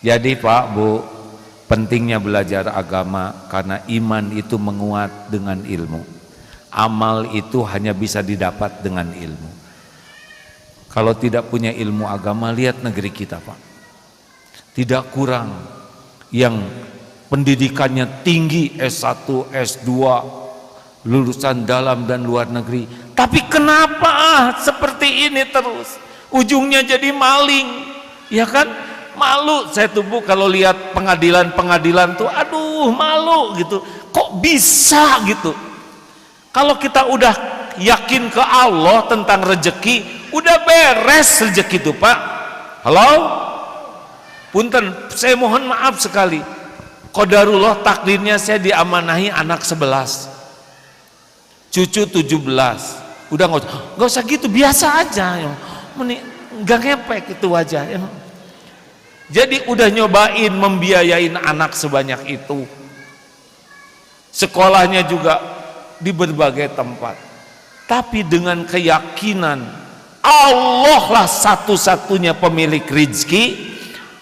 Jadi Pak, Bu, pentingnya belajar agama karena iman itu menguat dengan ilmu. Amal itu hanya bisa didapat dengan ilmu. Kalau tidak punya ilmu agama, lihat negeri kita Pak. Tidak kurang yang pendidikannya tinggi, S1, S2, lulusan dalam dan luar negeri. Tapi kenapa seperti ini terus? Ujungnya jadi maling, ya kan? Malu saya tuh Bu kalau lihat pengadilan-pengadilan tuh, aduh malu gitu. Kok bisa gitu? Kalau kita udah yakin ke Allah tentang rezeki, udah beres rezeki itu Pak. Halo? Punten, saya mohon maaf sekali. Qadarullah takdirnya saya diamanahi anak 11, cucu 17. Udah nggak usah gitu, biasa aja ya. Nggak ngepek itu aja ya. Jadi udah nyobain membiayain anak sebanyak itu, sekolahnya juga di berbagai tempat, tapi dengan keyakinan Allah lah satu-satunya pemilik rezeki,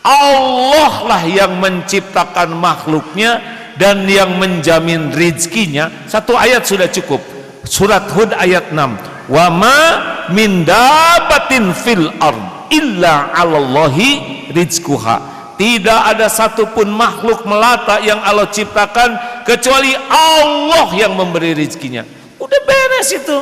Allah lah yang menciptakan makhluknya dan yang menjamin rezekinya. Satu ayat sudah cukup, surat Hud ayat 6, wa ma min dabatin fil ard illa 'alallahi rizquha. Tidak ada satupun makhluk melata yang Allah ciptakan kecuali Allah yang memberi rezekinya. Udah beres itu.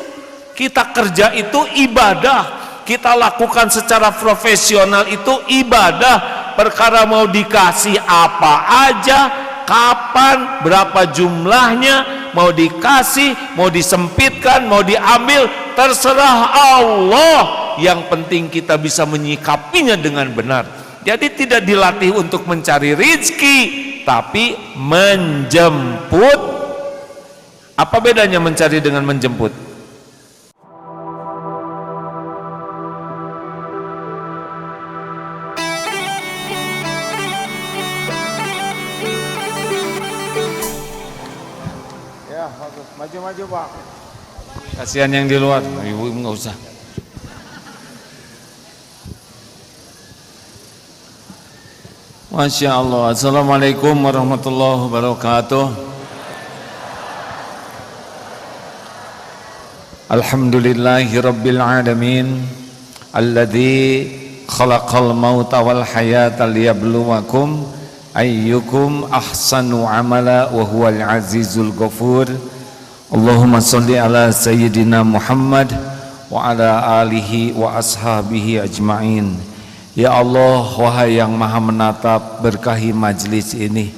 Kita kerja itu ibadah, kita lakukan secara profesional itu ibadah. Perkara mau dikasih apa aja, kapan, berapa jumlahnya, mau dikasih, mau disempitkan, mau diambil, terserah Allah. Yang penting kita bisa menyikapinya dengan benar. Jadi tidak dilatih untuk mencari rezeki, tapi menjemput. Apa bedanya mencari dengan menjemput? Ya, maju-maju Pak. Kasihan yang di luar, ibu nggak usah. Masya Allah. Assalamualaikum warahmatullahi wabarakatuh. Alhamdulillahi rabbil alamin, alladzi khalaqal mauta wal hayata liyabluwakum ayyukum ahsanu amala wa huwal azizul ghafur. Allahumma sholli ala sayyidina Muhammad wa ala alihi wa ashabihi ajma'in. Ya Allah, wahai yang maha menatap, berkahi majlis ini.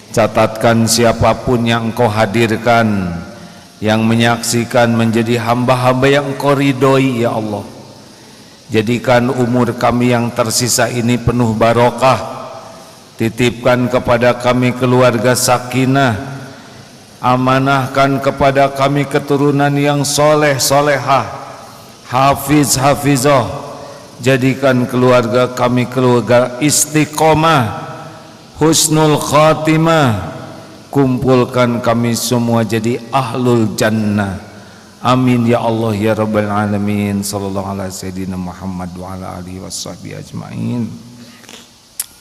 Catatkan siapapun yang Engkau hadirkan, yang menyaksikan menjadi hamba-hamba yang Engkau ridhoi ya Allah. Jadikan umur kami yang tersisa ini penuh barokah. Titipkan kepada kami keluarga sakinah. Amanahkan kepada kami keturunan yang soleh solehah, hafiz hafizah. Jadikan keluarga kami keluarga istiqomah, husnul khatimah. Kumpulkan kami semua jadi ahlul jannah. Amin ya Allah ya rabbal alamin. Sallallahu alaihi sayyidina Muhammad wa ala alihi washabihi ajmain.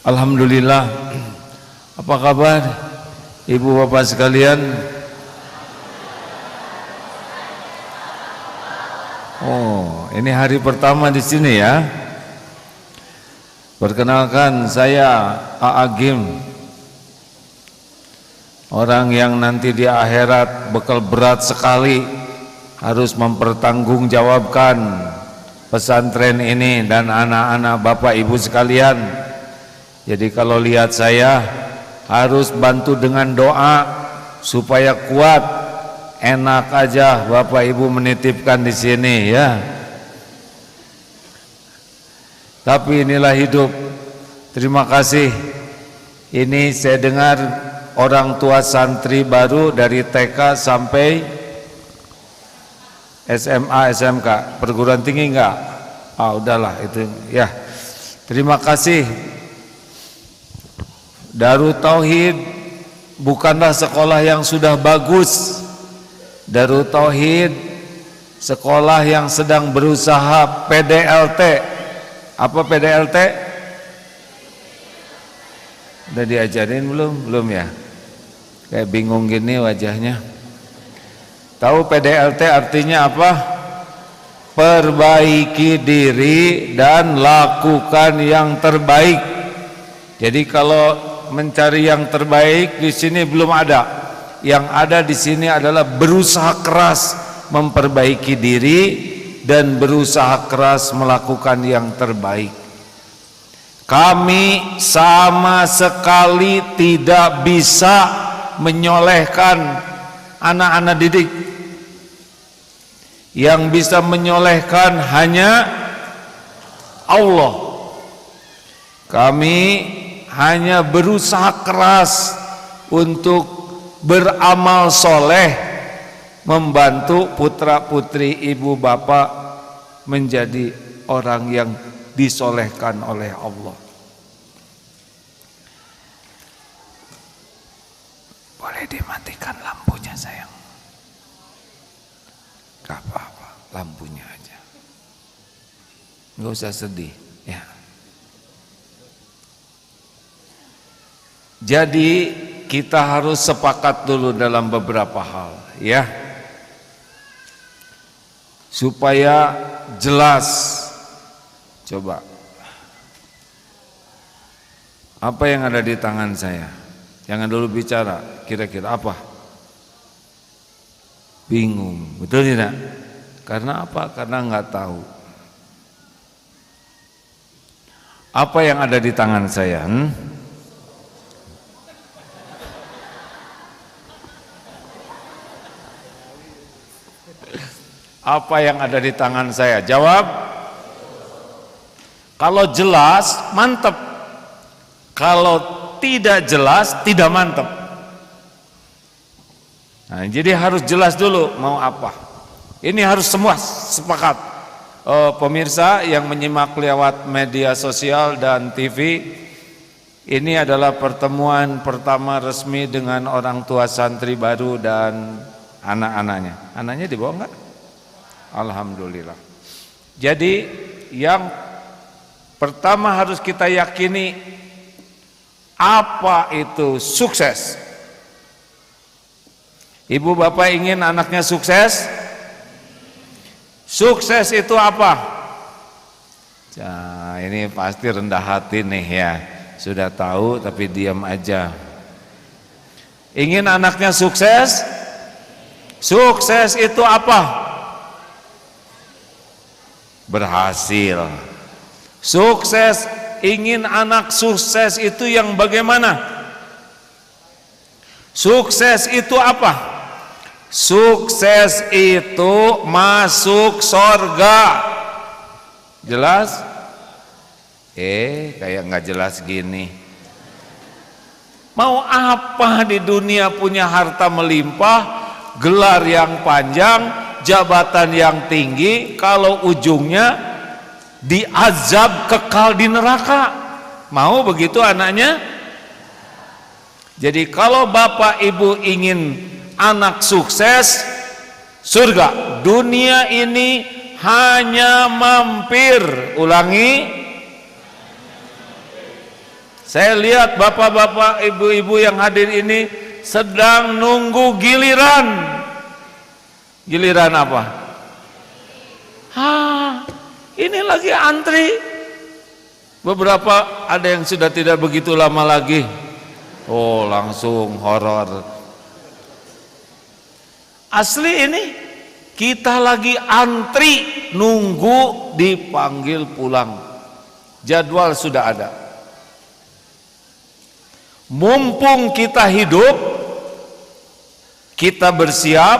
Alhamdulillah. Apa kabar ibu bapak sekalian? Oh, ini hari pertama di sini ya. Perkenalkan, saya Aagim. Orang yang nanti di akhirat bekal berat sekali, harus mempertanggungjawabkan pesantren ini dan anak-anak bapak ibu sekalian. Jadi kalau lihat saya, harus bantu dengan doa supaya kuat. Enak aja bapak ibu menitipkan di sini ya. Tapi inilah hidup. Terima kasih. Ini saya dengar orang tua santri baru dari TK sampai SMA, SMK, perguruan tinggi enggak? Ah udahlah itu ya. Terima kasih. Darut Tauhid bukanlah sekolah yang sudah bagus. Darut Tauhid sekolah yang sedang berusaha PDLT. Apa PDLT? Udah diajarin belum? Belum ya? Kayak bingung gini wajahnya. Tahu PDLT artinya apa? Perbaiki diri dan lakukan yang terbaik. Jadi kalau mencari yang terbaik di sini belum ada. Yang ada di sini adalah berusaha keras memperbaiki diri dan berusaha keras melakukan yang terbaik. Kami sama sekali tidak bisa menyolehkan anak-anak didik. Yang bisa menyolehkan hanya Allah. Kami hanya berusaha keras untuk beramal soleh, membantu putra-putri ibu bapak menjadi orang yang disolehkan oleh Allah. Boleh dimatikan lampunya sayang? Gak apa-apa, lampunya aja. Gak usah sedih ya. Jadi kita harus sepakat dulu dalam beberapa hal ya, supaya jelas. Coba, apa yang ada di tangan saya? Jangan dulu bicara, kira-kira apa? Bingung, betul tidak? Karena apa? Karena nggak tahu. Apa yang ada di tangan saya? Apa yang ada di tangan saya? Jawab. Kalau jelas, mantep. Kalau tidak jelas, tidak mantep. Nah, jadi harus jelas dulu mau apa. Ini harus semua sepakat. Pemirsa yang menyimak lewat media sosial dan TV, ini adalah pertemuan pertama resmi dengan orang tua santri baru dan anak-anaknya. Anaknya dibawa enggak? Alhamdulillah. Jadi yang pertama harus kita yakini, apa itu sukses. Ibu bapak ingin anaknya sukses? Sukses itu apa? Nah, ini pasti rendah hati nih ya. Sudah tahu tapi diam aja. Ingin anaknya sukses? Sukses itu apa? Berhasil. Sukses, ingin anak sukses itu yang bagaimana? Sukses itu apa? Sukses itu masuk sorga. Jelas? Kayak nggak jelas gini. Mau apa di dunia punya harta melimpah, gelar yang panjang, jabatan yang tinggi, kalau ujungnya diazab kekal di neraka? Mau begitu anaknya? Jadi kalau bapak ibu ingin anak sukses, surga. Dunia ini hanya mampir. Ulangi. Saya lihat bapak-bapak, ibu-ibu yang hadir ini sedang nunggu giliran. Giliran apa? Ini lagi antri. Beberapa ada yang sudah tidak begitu lama lagi. Oh, langsung horor. Asli ini kita lagi antri nunggu dipanggil pulang. Jadwal sudah ada. Mumpung kita hidup, kita bersiap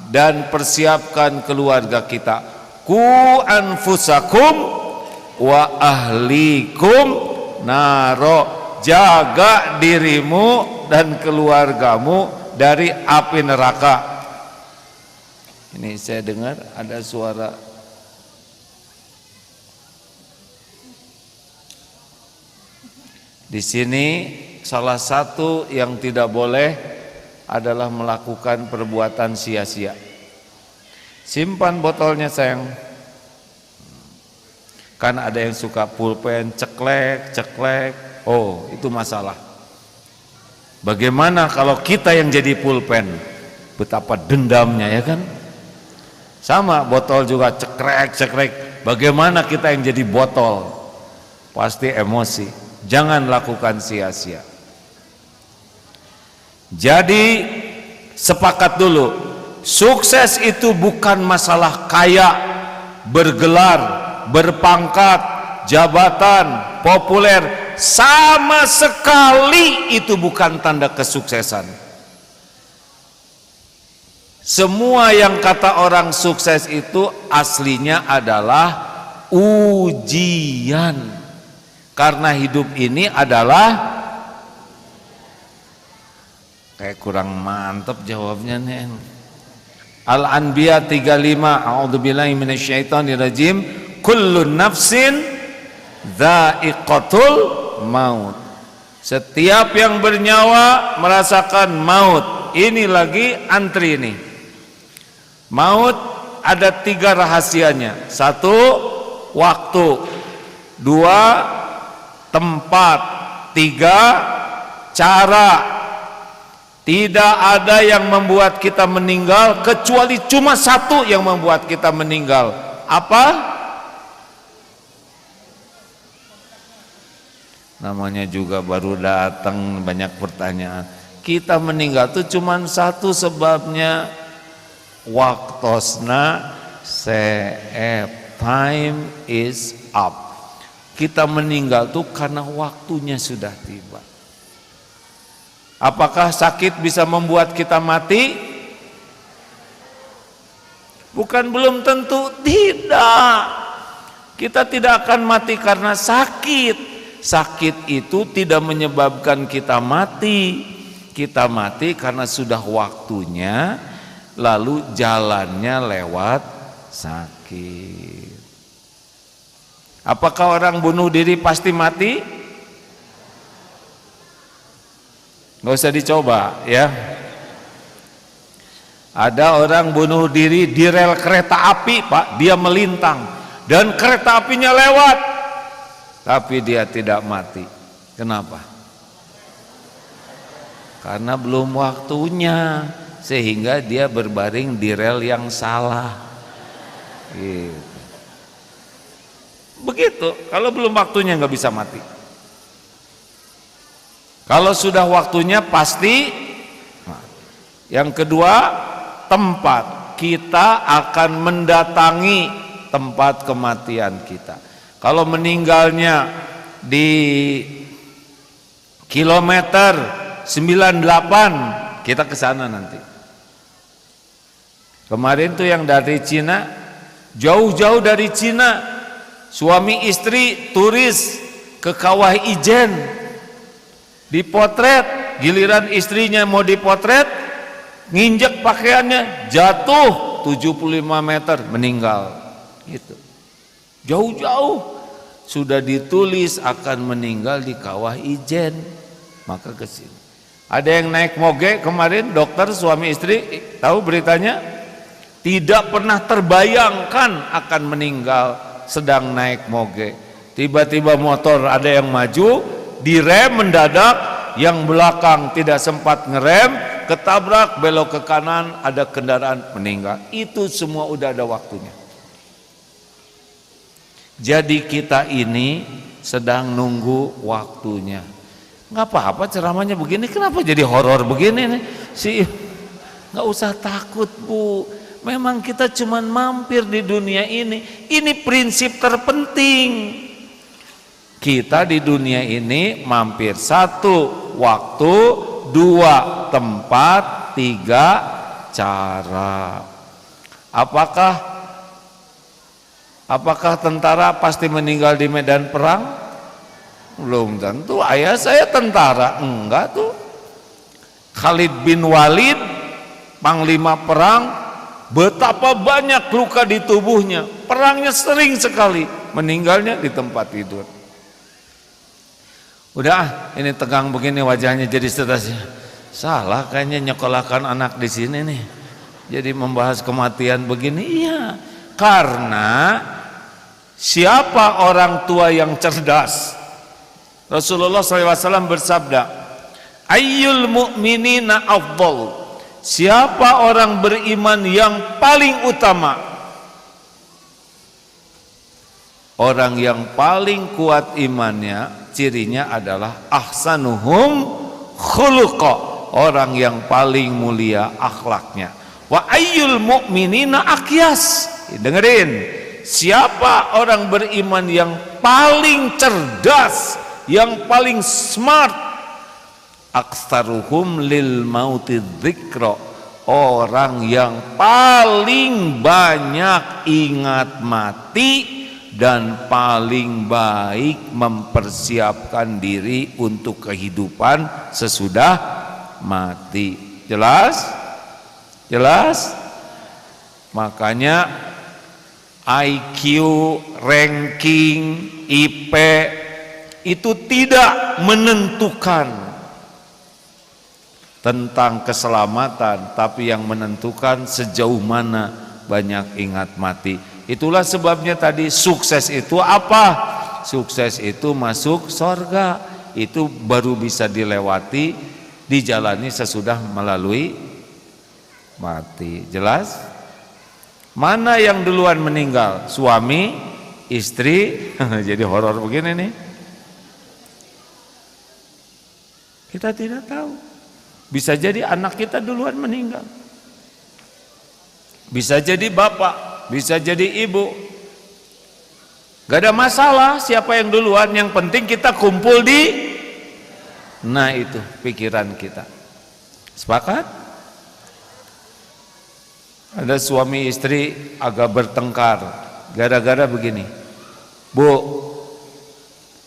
dan persiapkan keluarga kita. Ku anfusakum wa ahlikum naro. Jaga dirimu dan keluargamu dari api neraka. Ini saya dengar ada suara. Di sini salah satu yang tidak boleh adalah melakukan perbuatan sia-sia. Simpan botolnya sayang. Kan ada yang suka pulpen ceklek, ceklek. Oh, itu masalah. Bagaimana kalau kita yang jadi pulpen? Betapa dendamnya, ya kan? Sama botol juga cekrek. Bagaimana kita yang jadi botol? Pasti emosi. Jangan lakukan sia-sia. Jadi sepakat dulu, sukses itu bukan masalah kaya, bergelar, berpangkat, jabatan, populer. Sama sekali itu bukan tanda kesuksesan. Semua yang kata orang sukses itu aslinya adalah ujian. Karena hidup ini adalah, kayak kurang mantap jawabnya nih. Al-Anbiya 35, a'udzubillahi minasyaitonirrajim, kullu nafsin dha'iqatul maut. Setiap yang bernyawa merasakan maut. Ini lagi antri nih. Maut ada 3 rahasianya. 1, waktu. 2, tempat. 3, cara. Tidak ada yang membuat kita meninggal kecuali cuma 1 yang membuat kita meninggal. Apa? Namanya juga baru datang, banyak pertanyaan. Kita meninggal itu cuma 1 sebabnya. Waktosna se'ep, time is up. Kita meninggal itu karena waktunya sudah tiba. Apakah sakit bisa membuat kita mati? Bukan belum tentu, tidak. Kita tidak akan mati karena sakit. Sakit itu tidak menyebabkan kita mati. Kita mati karena sudah waktunya, lalu jalannya lewat sakit. Apakah orang bunuh diri pasti mati? Nggak usah dicoba ya. Ada orang bunuh diri di rel kereta api, Pak. Dia melintang dan kereta apinya lewat, tapi dia tidak mati. Kenapa? Karena belum waktunya, sehingga dia berbaring di rel yang salah. Gitu. Begitu. Kalau belum waktunya nggak bisa mati. Kalau sudah waktunya pasti. Yang kedua, tempat. Kita akan mendatangi tempat kematian kita. Kalau meninggalnya di kilometer 98, kita ke sana nanti. Kemarin tuh yang dari Cina, jauh-jauh dari Cina, suami istri turis ke Kawah Ijen, dipotret. Giliran istrinya mau dipotret, nginjek pakaiannya, jatuh 75 meter, meninggal. Gitu. Jauh-jauh sudah ditulis akan meninggal di Kawah Ijen, maka ke sini. Ada yang naik moge kemarin, dokter suami istri, tahu beritanya? Tidak pernah terbayangkan akan meninggal sedang naik moge. Tiba-tiba motor ada yang maju, direm mendadak, yang belakang tidak sempat ngerem, ketabrak, belok ke kanan, ada kendaraan, meninggal. Itu semua udah ada waktunya. Jadi kita ini sedang nunggu waktunya. Nggak apa-apa ceramahnya begini, kenapa jadi horor begini nih? Nggak usah takut, Bu. Memang kita cuman mampir di dunia ini. Ini prinsip terpenting. Kita di dunia ini mampir. 1, waktu. 2, tempat. 3, cara. Apakah tentara pasti meninggal di medan perang? Belum tentu. Ayah saya tentara, enggak tuh. Khalid bin Walid, panglima perang, betapa banyak luka di tubuhnya. Perangnya sering sekali, meninggalnya di tempat tidur. Udah, ini tegang begini wajahnya jadi stres. Salah kayaknya nyekolahkan anak di sini nih. Jadi membahas kematian begini. Iya, karena siapa orang tua yang cerdas? Rasulullah SAW bersabda, ayyul mu'minina afdal, siapa orang beriman yang paling utama? Orang yang paling kuat imannya, cirinya adalah ahsanuhum khuluqa, orang yang paling mulia akhlaknya. Wa ayyul mu'minina aqyas, dengerin, siapa orang beriman yang paling cerdas, yang paling smart? Aktsaruhum lil mauti dzikra, orang yang paling banyak ingat mati dan paling baik mempersiapkan diri untuk kehidupan sesudah mati. Jelas? Jelas? Makanya IQ, ranking, IP itu tidak menentukan tentang keselamatan, tapi yang menentukan sejauh mana banyak ingat mati. Itulah sebabnya tadi sukses itu apa? Sukses itu masuk surga, itu baru bisa dilewati, dijalani sesudah melalui mati. Jelas? Mana yang duluan meninggal? Suami, istri? Jadi horor begini nih. Kita tidak tahu. Bisa jadi anak kita duluan meninggal. Bisa jadi bapak, bisa jadi ibu. Gak ada masalah siapa yang duluan, yang penting kita kumpul di, nah itu pikiran kita. Sepakat? Ada suami istri agak bertengkar gara-gara begini. Bu,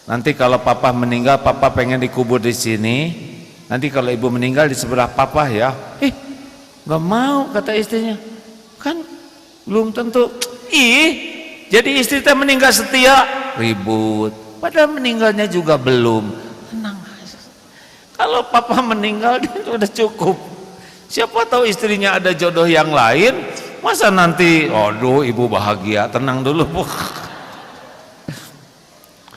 nanti kalau papa meninggal, papa pengen dikubur di sini. Nanti kalau ibu meninggal di sebelah papa ya. Gak mau, kata istrinya. Kan belum tentu. Jadi istri teh meninggal setia, ribut. Padahal meninggalnya juga belum. Tenang aja. Kalau papa meninggal dia sudah cukup. Siapa tahu istrinya ada jodoh yang lain. Masa nanti, aduh ibu bahagia. Tenang dulu bu.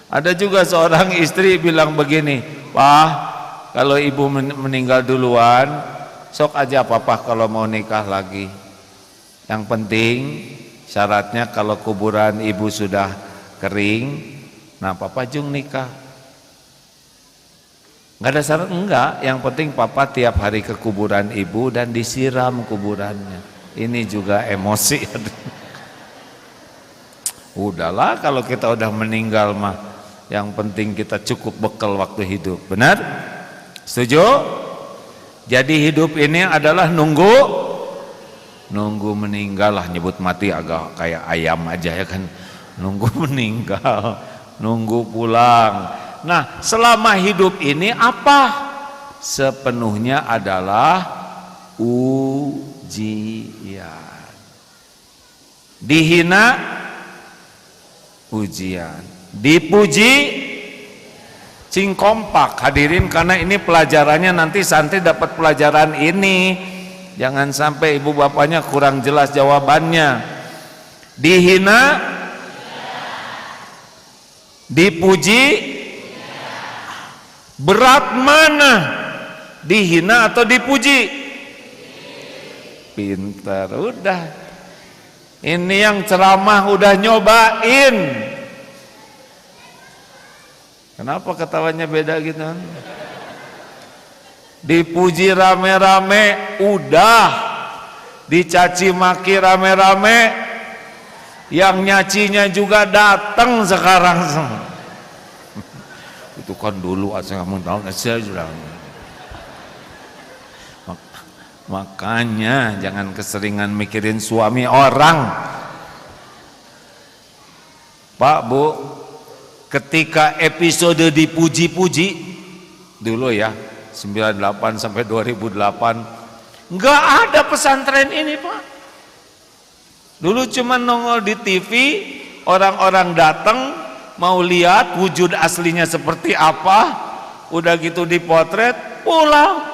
Ada juga seorang istri bilang begini, Pak, kalau ibu meninggal duluan, sok aja papa kalau mau nikah lagi. Yang penting syaratnya kalau kuburan ibu sudah kering, nah papa jung nikah. Enggak ada syarat, enggak. Yang penting papa tiap hari ke kuburan ibu dan disiram kuburannya. Ini juga emosi. Udahlah kalau kita udah meninggal mah, yang penting kita cukup bekal waktu hidup. Benar? Setuju? Jadi hidup ini adalah nunggu meninggal lah, nyebut mati agak kayak ayam aja ya kan. Nunggu meninggal, nunggu pulang. Nah, selama hidup ini apa? Sepenuhnya adalah ujian. Dihina, ujian. Dipuji, cing kompak. Hadirin, karena ini pelajarannya nanti santri dapat pelajaran ini. Jangan sampai ibu bapaknya kurang jelas jawabannya. Dihina, dipuji, berat mana? Dihina atau dipuji? Pintar, udah. Ini yang ceramah udah nyobain. Kenapa ketawanya beda gitu? Dipuji rame-rame udah, dicaci maki rame-rame, yang nyacinya juga datang sekarang. Itu kan dulu asal kamu tahu saya sudah. Makanya jangan keseringan mikirin suami orang. Pak, Bu, ketika episode dipuji-puji dulu ya, 98 sampai 2008, nggak ada pesantren ini Pak. Dulu cuma nongol di TV, orang-orang datang mau lihat wujud aslinya seperti apa, udah gitu dipotret, pulang.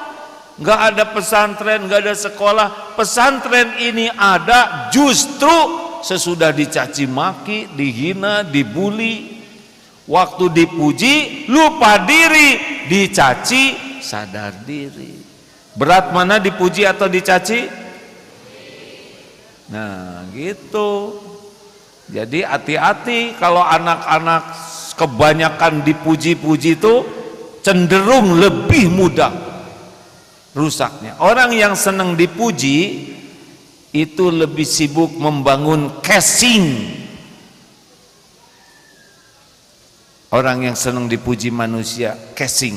Nggak ada pesantren, nggak ada sekolah. Pesantren ini ada justru sesudah dicaci maki, dihina, dibully. Waktu dipuji lupa diri, dicaci sadar diri. Berat mana dipuji atau dicaci? Nah gitu. Jadi hati-hati kalau anak-anak kebanyakan dipuji-puji itu cenderung lebih mudah rusaknya. Orang yang senang dipuji itu lebih sibuk membangun casing. Orang yang senang dipuji manusia, casing.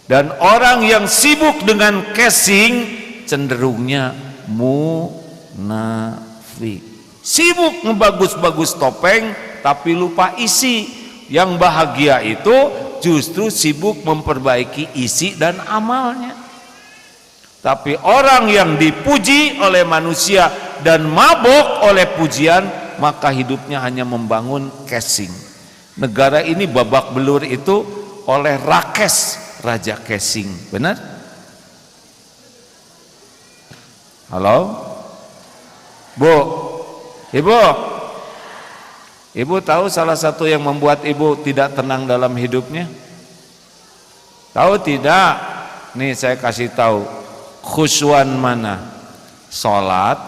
Dan orang yang sibuk dengan casing cenderungnya munafik. Sibuk ngebagus-bagus topeng tapi lupa isi. Yang bahagia itu justru sibuk memperbaiki isi dan amalnya. Tapi orang yang dipuji oleh manusia dan mabuk oleh pujian, maka hidupnya hanya membangun casing. Negara ini babak belur itu oleh Rakes, Raja Casing. Benar? Halo? Bu, Ibu, Ibu tahu salah satu yang membuat Ibu tidak tenang dalam hidupnya? Tahu tidak? Nih saya kasih tahu. Khusyuan mana? Sholat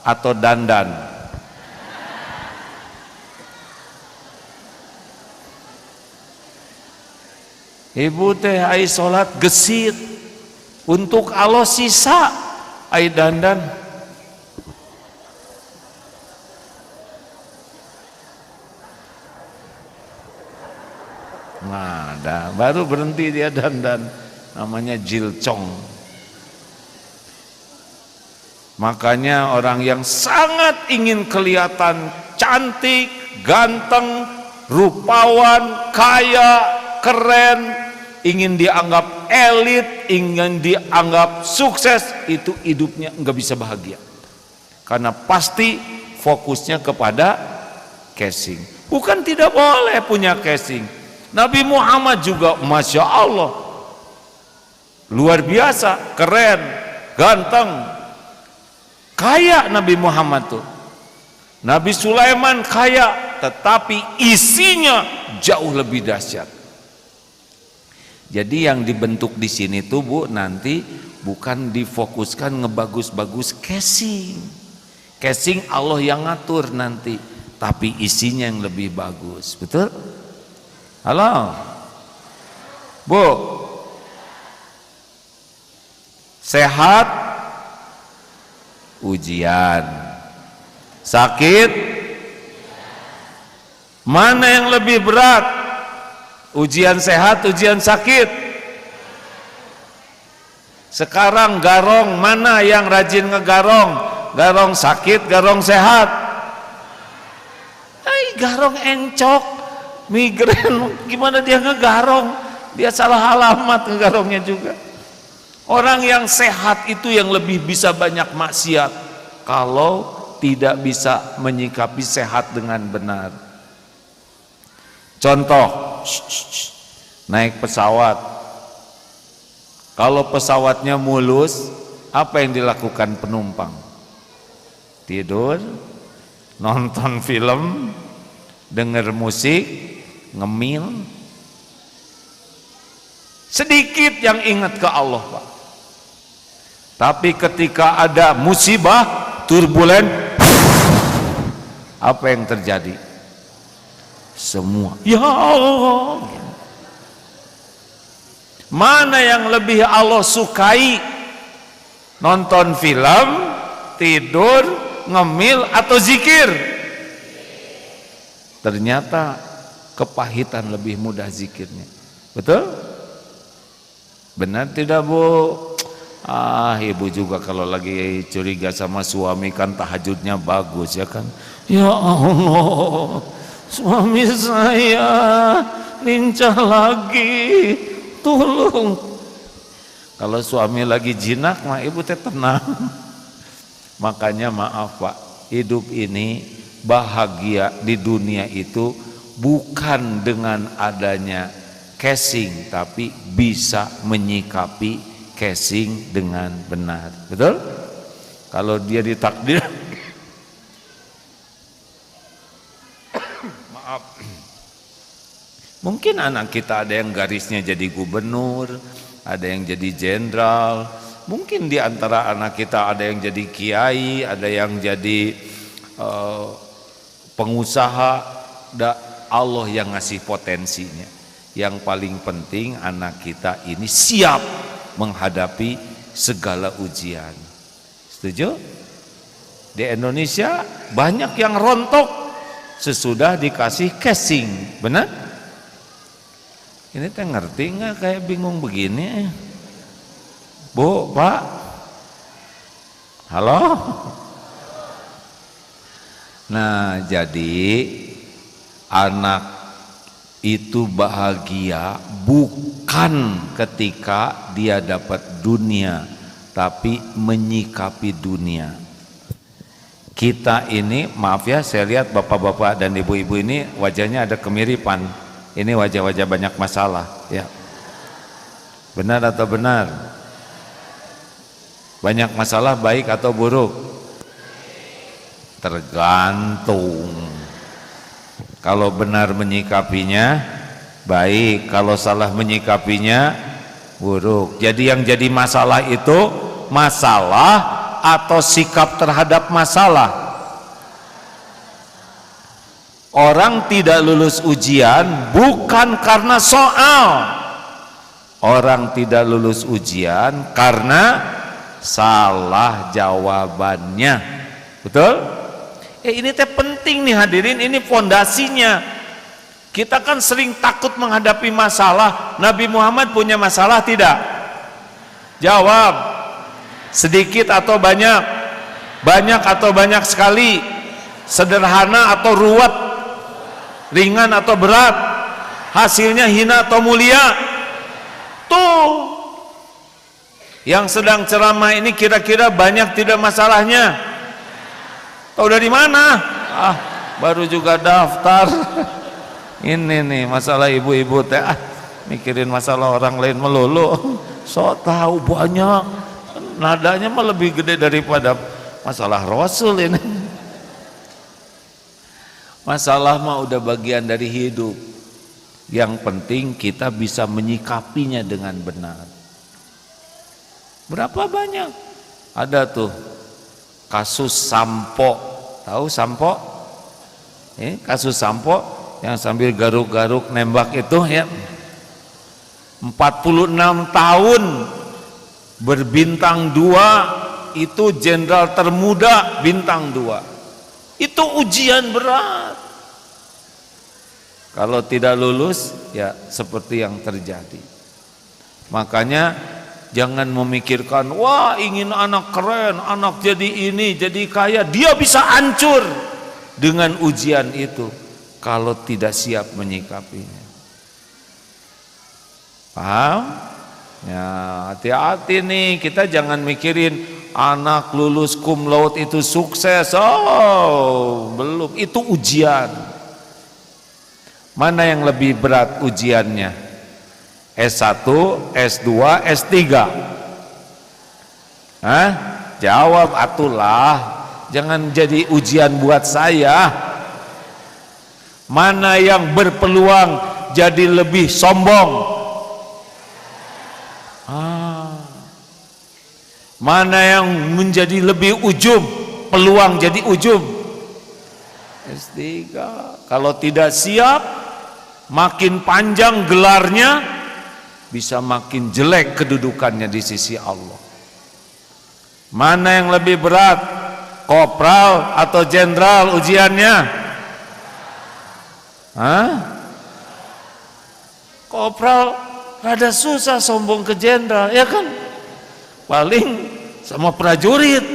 atau dandan? Ibu teh ai sholat gesit, untuk Allah sisa ai dandan. Nah, dah baru berhenti dia dandan, namanya jilcong. Makanya orang yang sangat ingin kelihatan cantik, ganteng, rupawan, kaya, keren, ingin dianggap elit, ingin dianggap sukses, itu hidupnya nggak bisa bahagia. Karena pasti fokusnya kepada casing. Bukan tidak boleh punya casing. Nabi Muhammad juga Masya Allah luar biasa, keren, ganteng, kaya Nabi Muhammad tuh. Nabi Sulaiman kaya, tetapi isinya jauh lebih dahsyat. Jadi yang dibentuk di sini tuh Bu, nanti bukan difokuskan ngebagus-bagus casing. Casing Allah yang ngatur nanti, tapi isinya yang lebih bagus. Betul? Halo? Bu, sehat, ujian. Sakit, mana yang lebih berat? Ujian sehat, ujian sakit. Sekarang garong, mana yang rajin ngegarong? Garong sakit, garong sehat? Garong encok, migrain, gimana dia ngegarong? Dia salah alamat ngegarongnya juga. Orang yang sehat itu yang lebih bisa banyak maksiat kalau tidak bisa menyikapi sehat dengan benar. Contoh, naik pesawat. Kalau pesawatnya mulus, apa yang dilakukan penumpang? Tidur, nonton film, denger musik, ngemil. Sedikit yang ingat ke Allah, Pak. Tapi ketika ada musibah, turbulen, apa yang terjadi? Semua, ya Allah. Mana yang lebih Allah sukai? Nonton film, tidur, ngemil, atau zikir? Ternyata kepahitan lebih mudah zikirnya. Betul? Benar tidak Bu? Ibu juga kalau lagi curiga sama suami kan tahajudnya bagus ya kan? Ya Allah, suami saya lincah lagi, tolong. Kalau suami lagi jinak mah ibu teh tenang. Makanya maaf Pak, hidup ini bahagia di dunia itu bukan dengan adanya casing, tapi bisa menyikapi casing dengan benar. Betul? Kalau dia ditakdir maaf, Mungkin anak kita ada yang garisnya jadi gubernur, ada yang jadi jenderal, mungkin di antara anak kita ada yang jadi kiai, ada yang jadi pengusaha. Allah yang ngasih potensinya. Yang paling penting anak kita ini siap menghadapi segala ujian. Setuju? Di Indonesia banyak yang rontok sesudah dikasih casing, benar? Ini teh ngerti nggak kayak bingung begini? Bu, Pak, halo? Nah, jadi anak itu bahagia bukan ketika dia dapat dunia, tapi menyikapi dunia. Kita ini, maaf ya, saya lihat bapak-bapak dan ibu-ibu ini wajahnya ada kemiripan. Ini wajah-wajah banyak masalah, ya. Benar atau benar? Banyak masalah baik atau buruk? Tergantung. Kalau benar menyikapinya baik, kalau salah menyikapinya buruk. Jadi yang jadi masalah itu masalah atau sikap terhadap masalah. Orang tidak lulus ujian bukan karena soal. Orang tidak lulus ujian karena salah jawabannya. Betul? Ini teh penting nih hadirin, ini fondasinya. Kita kan sering takut menghadapi masalah. Nabi Muhammad punya masalah tidak? Jawab. Sedikit atau banyak? Banyak atau banyak sekali? Sederhana atau ruwet? Ringan atau berat? Hasilnya hina atau mulia? Tuh, yang sedang ceramah ini kira-kira banyak tidak masalahnya? Tahu dari mana? Baru juga daftar. Ini nih masalah ibu-ibu teh, mikirin masalah orang lain melulu. So tahu banyak, nadanya mah lebih gede daripada masalah Rasul ini. Masalah mah udah bagian dari hidup. Yang penting kita bisa menyikapinya dengan benar. Berapa banyak? Ada tuh kasus Sampo. Tahu Sampo? Kasus Sampo yang sambil garuk-garuk nembak itu ya. 46 tahun berbintang 2, itu jenderal termuda bintang 2. Itu ujian berat. Kalau tidak lulus ya seperti yang terjadi. Makanya jangan memikirkan, wah ingin anak keren, anak jadi ini, jadi kaya. Dia bisa hancur dengan ujian itu kalau tidak siap menyikapinya. Paham? Ya, hati-hati nih, kita jangan mikirin anak lulus cum laude itu sukses. Oh, belum, itu ujian. Mana yang lebih berat ujiannya? S1, S2, S3? Hah? Jawab atulah, jangan jadi ujian buat saya. Mana yang berpeluang jadi lebih sombong? Mana yang menjadi lebih ujub, peluang jadi ujub? S3. Kalau tidak siap, makin panjang gelarnya, bisa makin jelek kedudukannya di sisi Allah. Mana yang lebih berat, kopral atau jenderal ujiannya? Hah? Kopral rada susah sombong ke jenderal, ya kan? Paling sama prajurit.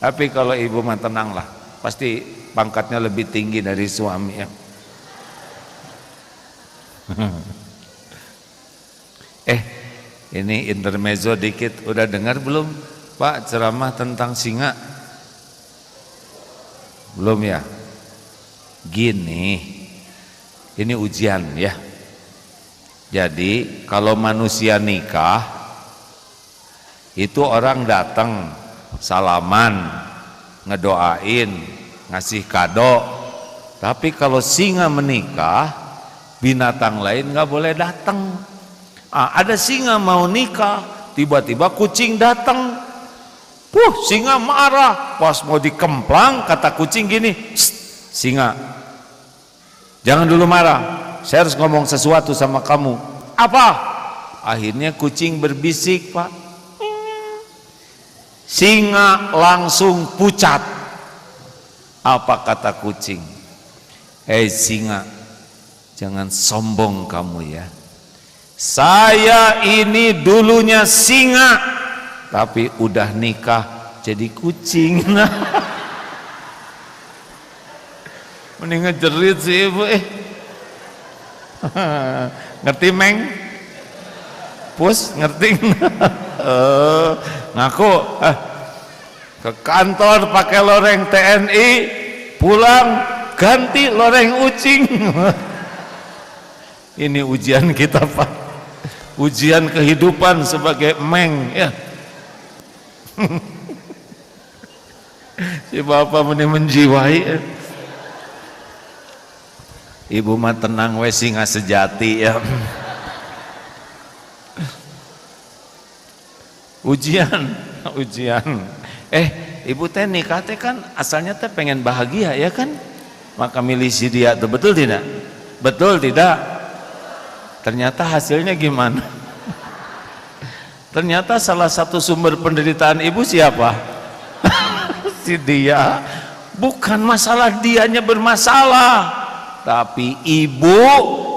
Tapi kalau ibu mah tenanglah, pasti pangkatnya lebih tinggi dari suami ya. Ini intermezzo dikit. Udah dengar belum Pak ceramah tentang singa? Belum ya? Gini, ini ujian ya. Jadi kalau manusia nikah, itu orang datang salaman, ngedoain, ngasih kado. Tapi kalau singa menikah, binatang lain nggak boleh datang. Ada singa mau nikah, tiba-tiba kucing datang. Singa marah, pas mau dikemplang kata kucing gini, singa, jangan dulu marah, saya harus ngomong sesuatu sama kamu. Apa? Akhirnya kucing berbisik, Pak. Singa langsung pucat. Apa kata kucing? Hei singa, jangan sombong kamu ya. Saya ini dulunya singa, tapi udah nikah jadi kucing. Mending ngejerit sih ibu. Ngerti Meng? Pus ngerti? Ngaku ke kantor pakai loreng TNI, pulang ganti loreng ucing. Ini ujian kita Pak, ujian kehidupan sebagai Meng ya. Si bapak mending menjiwai. Ibu mah tenang we, singa sejati ya. Ujian. Ibu teh nikah teh kan asalnya teh pengen bahagia ya kan, maka milih si dia tuh, betul tidak? Betul tidak? Ternyata hasilnya gimana? Ternyata salah satu sumber penderitaan ibu siapa? Si dia. Bukan masalah dianya bermasalah, tapi ibu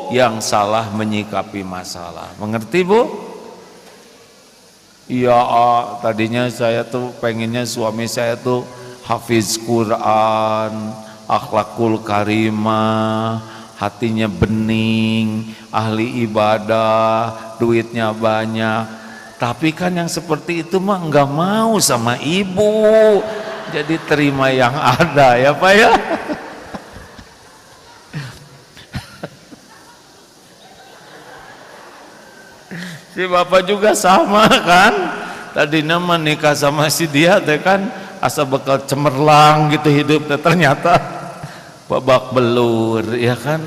yang salah menyikapi masalah. Mengerti Bu? Iya, tadinya saya tuh pengennya suami saya tuh hafiz Quran, akhlakul karimah, hatinya bening, ahli ibadah, duitnya banyak. Tapi kan yang seperti itu mah nggak mau sama ibu. Jadi terima yang ada ya Pak ya. Si bapak juga sama kan, tadinya menikah sama si dia teh kan asa bakal cemerlang gitu hidup, ternyata babak belur ya kan.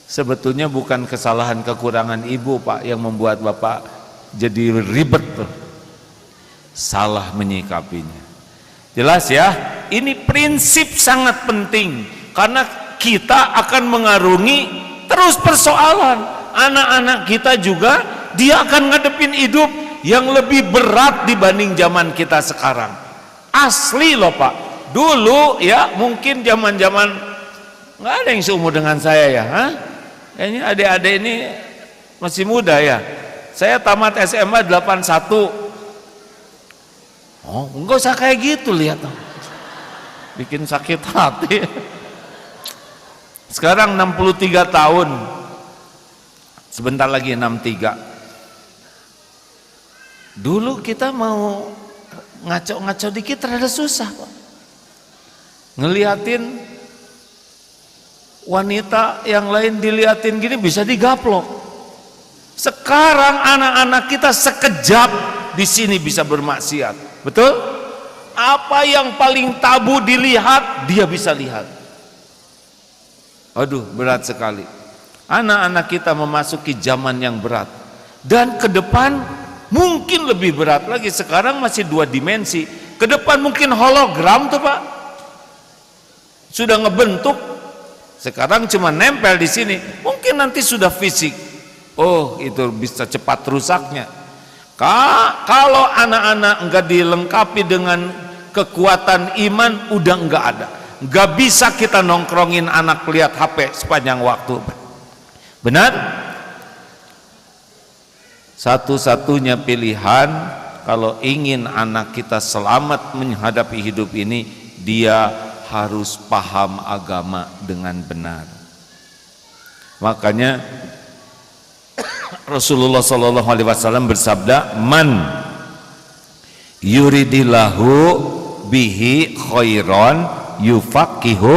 Sebetulnya bukan kesalahan kekurangan ibu Pak yang membuat bapak jadi ribet tuh, salah menyikapinya. Jelas ya, ini prinsip sangat penting karena kita akan mengarungi terus persoalan. Anak-anak kita juga dia akan ngadepin hidup yang lebih berat dibanding zaman kita sekarang. Asli loh Pak. Dulu ya mungkin zaman-zaman nggak ada yang seumur dengan saya ya. Kayaknya adik-adik ini masih muda ya. Saya tamat SMA 81. Oh, enggak usah kayak gitu, lihat. Bikin sakit hati. Sekarang 63 tahun. Sebentar lagi 63. Dulu kita mau ngaco-ngaco dikit rada susah Pak. Ngeliatin wanita yang lain diliatin gini bisa digaplok. Sekarang anak-anak kita sekejap di sini bisa bermaksiat. Betul? Apa yang paling tabu dilihat dia bisa lihat. Aduh, berat sekali. Anak-anak kita memasuki zaman yang berat dan ke depan mungkin lebih berat lagi. Sekarang masih 2 dimensi, ke depan mungkin hologram tuh Pak, sudah ngebentuk. Sekarang cuma nempel di sini, mungkin nanti sudah fisik. Oh, itu bisa cepat rusaknya. Kalau anak-anak enggak dilengkapi dengan kekuatan iman, udah enggak ada. Enggak bisa kita nongkrongin anak lihat HP sepanjang waktu. Benar? Satu-satunya pilihan kalau ingin anak kita selamat menghadapi hidup ini, dia harus paham agama dengan benar. Makanya Rasulullah SAW bersabda, man yuridillahu bihi khairan yufaqihu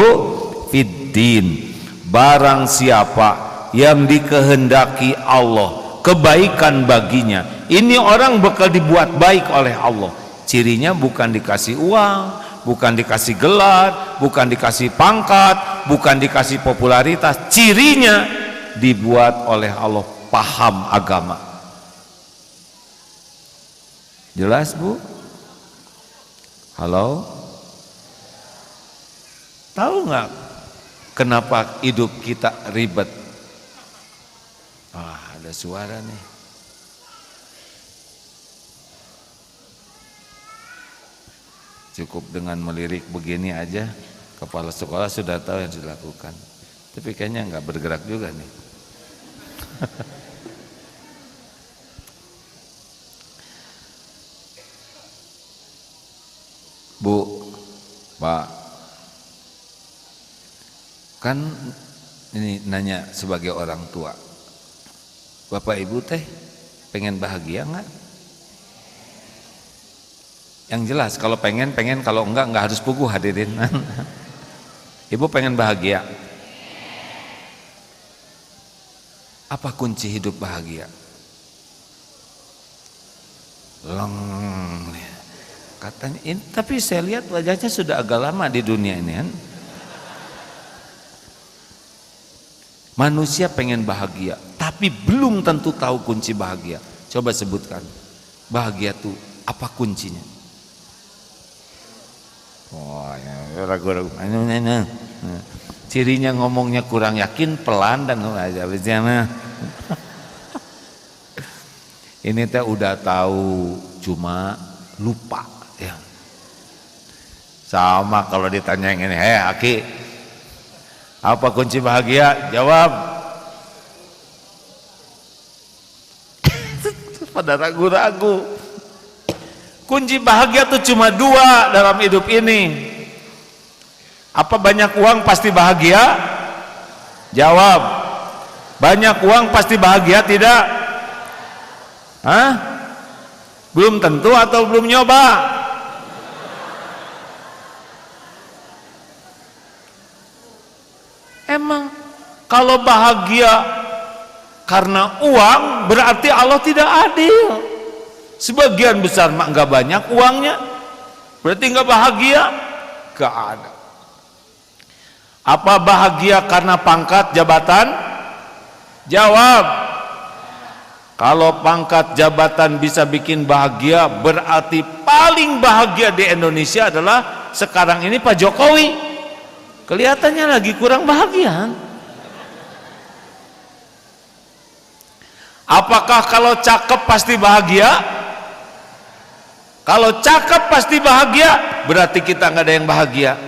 fiddin. Barang siapa yang dikehendaki Allah kebaikan baginya, ini orang bakal dibuat baik oleh Allah. Cirinya bukan dikasih uang, bukan dikasih gelar, bukan dikasih pangkat, bukan dikasih popularitas, cirinya dibuat oleh Allah paham agama. Jelas Bu? Halo? Tahu nggak kenapa hidup kita ribet? Ada suara nih. Cukup dengan melirik begini aja, kepala sekolah sudah tahu yang dilakukan. Tapi kayaknya nggak bergerak juga nih. Bu, Pak, kan ini nanya sebagai orang tua, Bapak Ibu teh pengen bahagia nggak? Yang jelas kalau pengen, kalau enggak harus puguh hadirin. Ibu pengen bahagia. Apa kunci hidup bahagia? Katanya ini, tapi saya lihat wajahnya sudah agak lama di dunia ini kan. Manusia pengen bahagia, tapi belum tentu tahu kunci bahagia. Coba sebutkan, bahagia itu apa kuncinya? Oh, ya, ragu-ragu. Cirinya ngomongnya kurang yakin, pelan dan aja. Ini teh udah tahu, cuma lupa. Ya. Sama kalau ditanya yang ini, Aki, apa kunci bahagia? Jawab. Pada ragu-ragu. Kunci bahagia itu cuma dua dalam hidup ini. Apa banyak uang pasti bahagia? Jawab. Banyak uang pasti bahagia tidak? Hah? Belum tentu atau belum nyoba? Emang kalau bahagia karena uang berarti Allah tidak adil. Sebagian besar mak nggak banyak uangnya, berarti nggak bahagia? Gak ada. Apa bahagia karena pangkat jabatan? Jawab. Kalau pangkat jabatan bisa bikin bahagia, berarti paling bahagia di Indonesia adalah sekarang ini Pak Jokowi. Kelihatannya lagi kurang bahagia. Apakah kalau cakep pasti bahagia? Kalau cakep pasti bahagia, berarti kita nggak ada yang bahagia.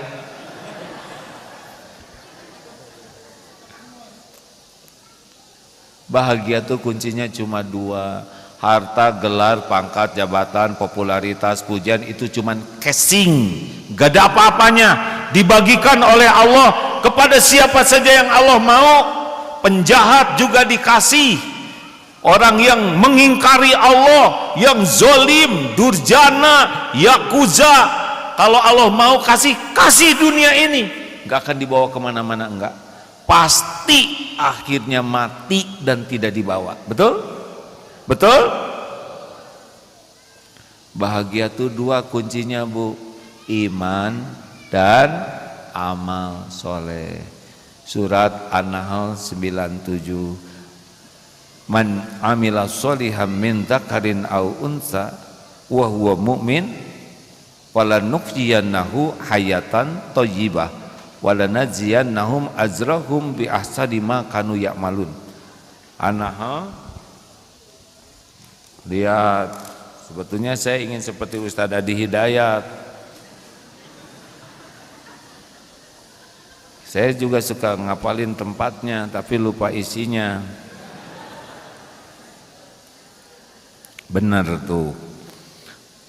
Bahagia tuh kuncinya cuma dua. Harta, gelar, pangkat, jabatan, popularitas, pujian itu cuma casing, gak ada apa-apanya. Dibagikan oleh Allah kepada siapa saja yang Allah mau. Penjahat juga dikasih. Orang yang mengingkari Allah, yang zolim, durjana, yakuza, kalau Allah mau kasih dunia ini, gak akan dibawa kemana-mana, enggak. Pasti akhirnya mati dan tidak dibawa. Betul? Betul? Bahagia itu dua kuncinya Bu, iman dan amal soleh. Surat An-Nahl 97. Man amila sholihan min dzakarin aw unsa wa huwa mu'min falanuhyiyannahu hayatan thayyibah walanajziyannahum ajrahum bi ahsani ma kanu ya'malun. An-Nahl. Lihat, sebetulnya saya ingin seperti Ustaz Adi Hidayat. Saya juga suka ngapalin tempatnya tapi lupa isinya. Benar tuh.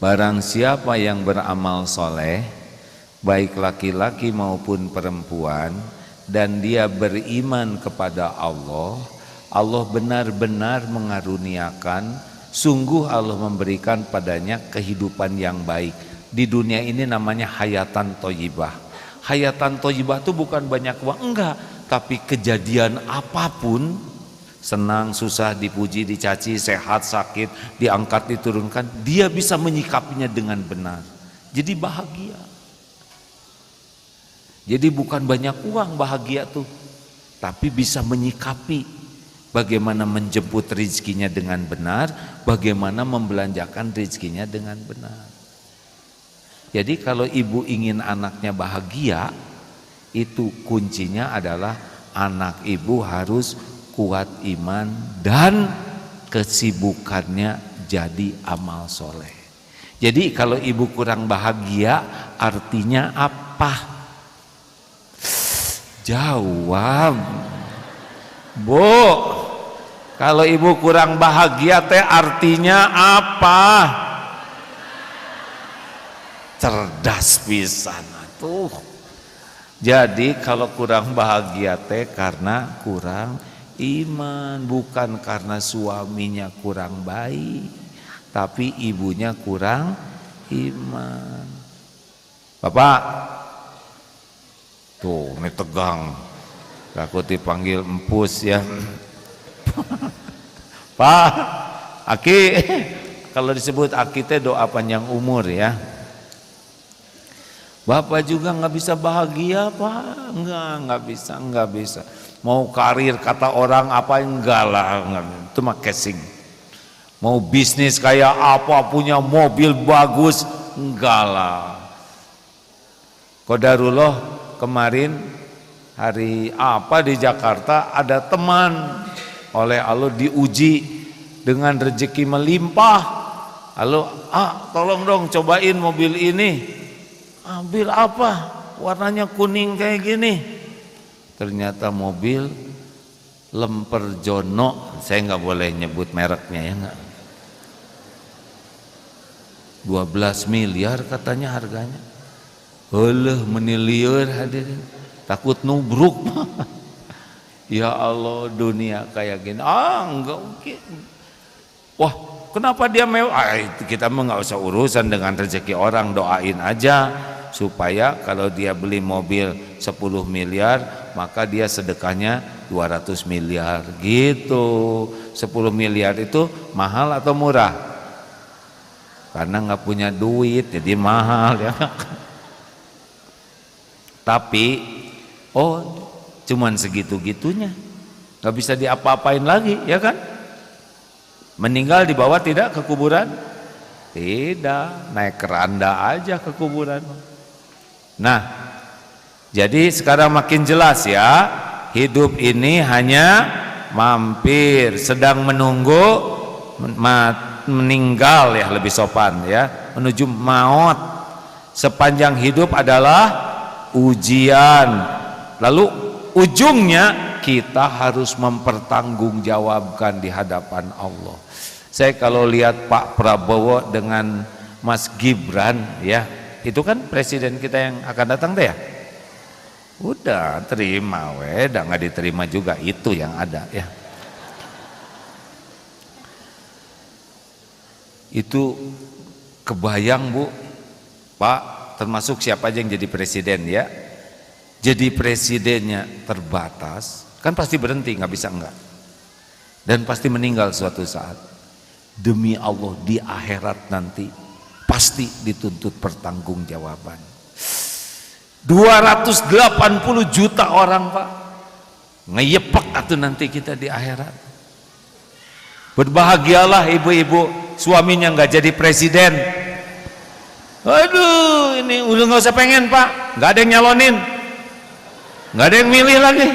Barang siapa yang beramal soleh, baik laki-laki maupun perempuan, dan dia beriman kepada Allah, Allah benar-benar mengaruniakan, sungguh Allah memberikan padanya kehidupan yang baik. Di dunia ini namanya hayatan thayyibah. Hayatan thayyibah itu bukan banyak uang, enggak, tapi kejadian apapun, senang, susah, dipuji, dicaci, sehat, sakit, diangkat, diturunkan, dia bisa menyikapinya dengan benar. Jadi bahagia. Jadi bukan banyak uang bahagia tuh, tapi bisa menyikapi bagaimana menjemput rezekinya dengan benar, bagaimana membelanjakan rezekinya dengan benar. Jadi kalau ibu ingin anaknya bahagia, itu kuncinya adalah anak ibu harus kuat iman dan kesibukannya jadi amal soleh. Jadi kalau ibu kurang bahagia artinya apa? Jawab, Bu. Kalau ibu kurang bahagia teh artinya apa? Cerdas pisan atuh. Jadi kalau kurang bahagia teh karena kurang iman, bukan karena suaminya kurang baik, tapi ibunya kurang iman. Bapak, tuh ini tegang, takut dipanggil empus ya. Pak, Aki, kalau disebut Aki teh doa panjang umur ya. Bapak juga nggak bisa bahagia Pak, nggak bisa. Mau karir kata orang apa enggak lah, enggak. Itu mah casing. Mau bisnis kayak apa, punya mobil bagus, enggak lah. Qadarullah kemarin hari apa di Jakarta ada teman oleh Allah diuji dengan rezeki melimpah. Lalu tolong dong cobain mobil ini. Ambil apa? Warnanya kuning kayak gini. Ternyata mobil Lemperjono, saya nggak boleh nyebut mereknya ya nggak. 12 miliar katanya harganya. Heueuh menilieur hadirin. Takut nubruk. Ya Allah, dunia kayak gini. Enggak mungkin. Wah, kenapa dia mewah? Kita mah nggak usah urusan dengan rezeki orang, doain aja supaya kalau dia beli mobil 10 miliar maka dia sedekahnya 200 miliar gitu. 10 miliar itu mahal atau murah? Karena nggak punya duit jadi mahal ya. Tapi cuman segitu-gitunya, nggak bisa diapa-apain lagi ya kan? Meninggal dibawa tidak ke kuburan? Tidak, naik keranda aja ke kuburan. Nah, jadi sekarang makin jelas ya, hidup ini hanya mampir, sedang menunggu meninggal ya, lebih sopan ya, menuju maut. Sepanjang hidup adalah ujian, lalu ujungnya kita harus mempertanggungjawabkan di hadapan Allah. Saya kalau lihat Pak Prabowo dengan Mas Gibran ya, itu kan presiden kita yang akan datang deh ya. Udah terima udah nggak diterima juga, itu yang ada ya. Itu kebayang Bu, Pak, termasuk siapa aja yang jadi presiden ya. Jadi presidennya terbatas, kan pasti berhenti, nggak bisa enggak. Dan pasti meninggal suatu saat. Demi Allah di akhirat nanti pasti dituntut pertanggungjawaban. 280 juta orang Pak, ngeyepek atuh nanti kita di akhirat. Berbahagialah ibu-ibu suaminya nggak jadi presiden. Aduh, ini udah nggak usah pengen Pak, nggak ada yang nyalonin, nggak ada yang milih lagi.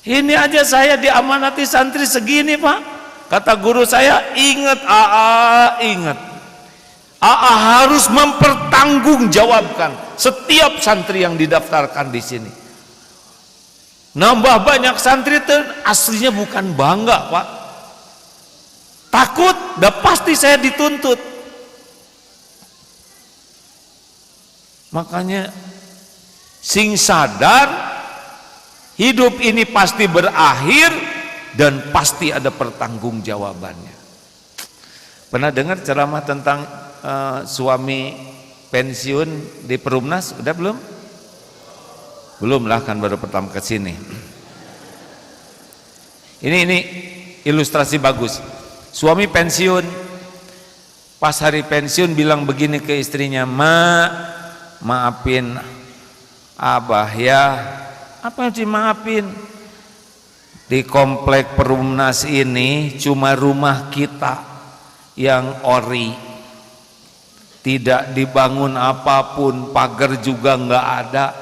Ini aja saya diamanati santri segini Pak. Kata guru saya, ingat ingat. Harus mempertanggungjawabkan setiap santri yang didaftarkan di sini. Nambah banyak santri itu aslinya bukan bangga Pak. Takut, udah pasti saya dituntut. Makanya sing sadar hidup ini pasti berakhir dan pasti ada pertanggungjawabannya. Pernah dengar ceramah tentang suami pensiun di Perumnas? Udah belum? Belum lah, kan baru pertama ke sini. Ini ilustrasi bagus. Suami pensiun, pas hari pensiun bilang begini ke istrinya, "Ma, maafin Abah ya. Apa yang dimaafin? Di komplek Perumnas ini cuma rumah kita yang ori, tidak dibangun apapun, pagar juga nggak ada.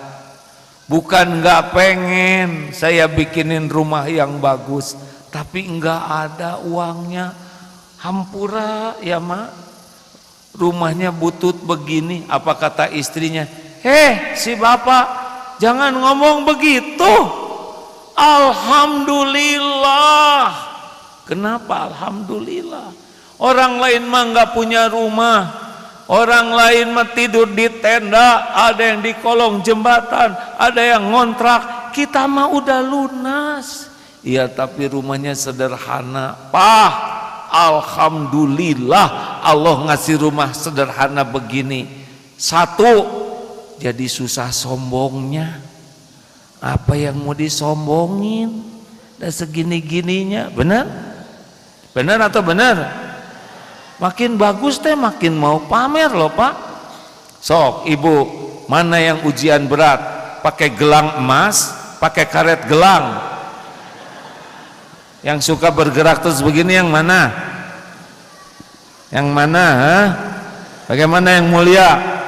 Bukan nggak pengen saya bikinin rumah yang bagus, tapi nggak ada uangnya. Hampura ya mak, rumahnya butut begini. Apa kata istrinya? Si bapak jangan ngomong begitu. Alhamdulillah. Kenapa alhamdulillah? Orang lain mah nggak punya rumah, orang lain mah tidur di tenda, ada yang di kolong jembatan, ada yang ngontrak. Kita mah udah lunas. Iya, tapi rumahnya sederhana. Pak, alhamdulillah Allah ngasih rumah sederhana begini. Satu, jadi susah sombongnya. Apa yang mau disombongin? Dan segini-gininya, benar? Benar atau benar? Makin bagus teh makin mau pamer loh Pak. Sok ibu, mana yang ujian berat? Pakai gelang emas, pakai karet gelang? Yang suka bergerak terus begini yang mana? Yang mana? Bagaimana yang mulia?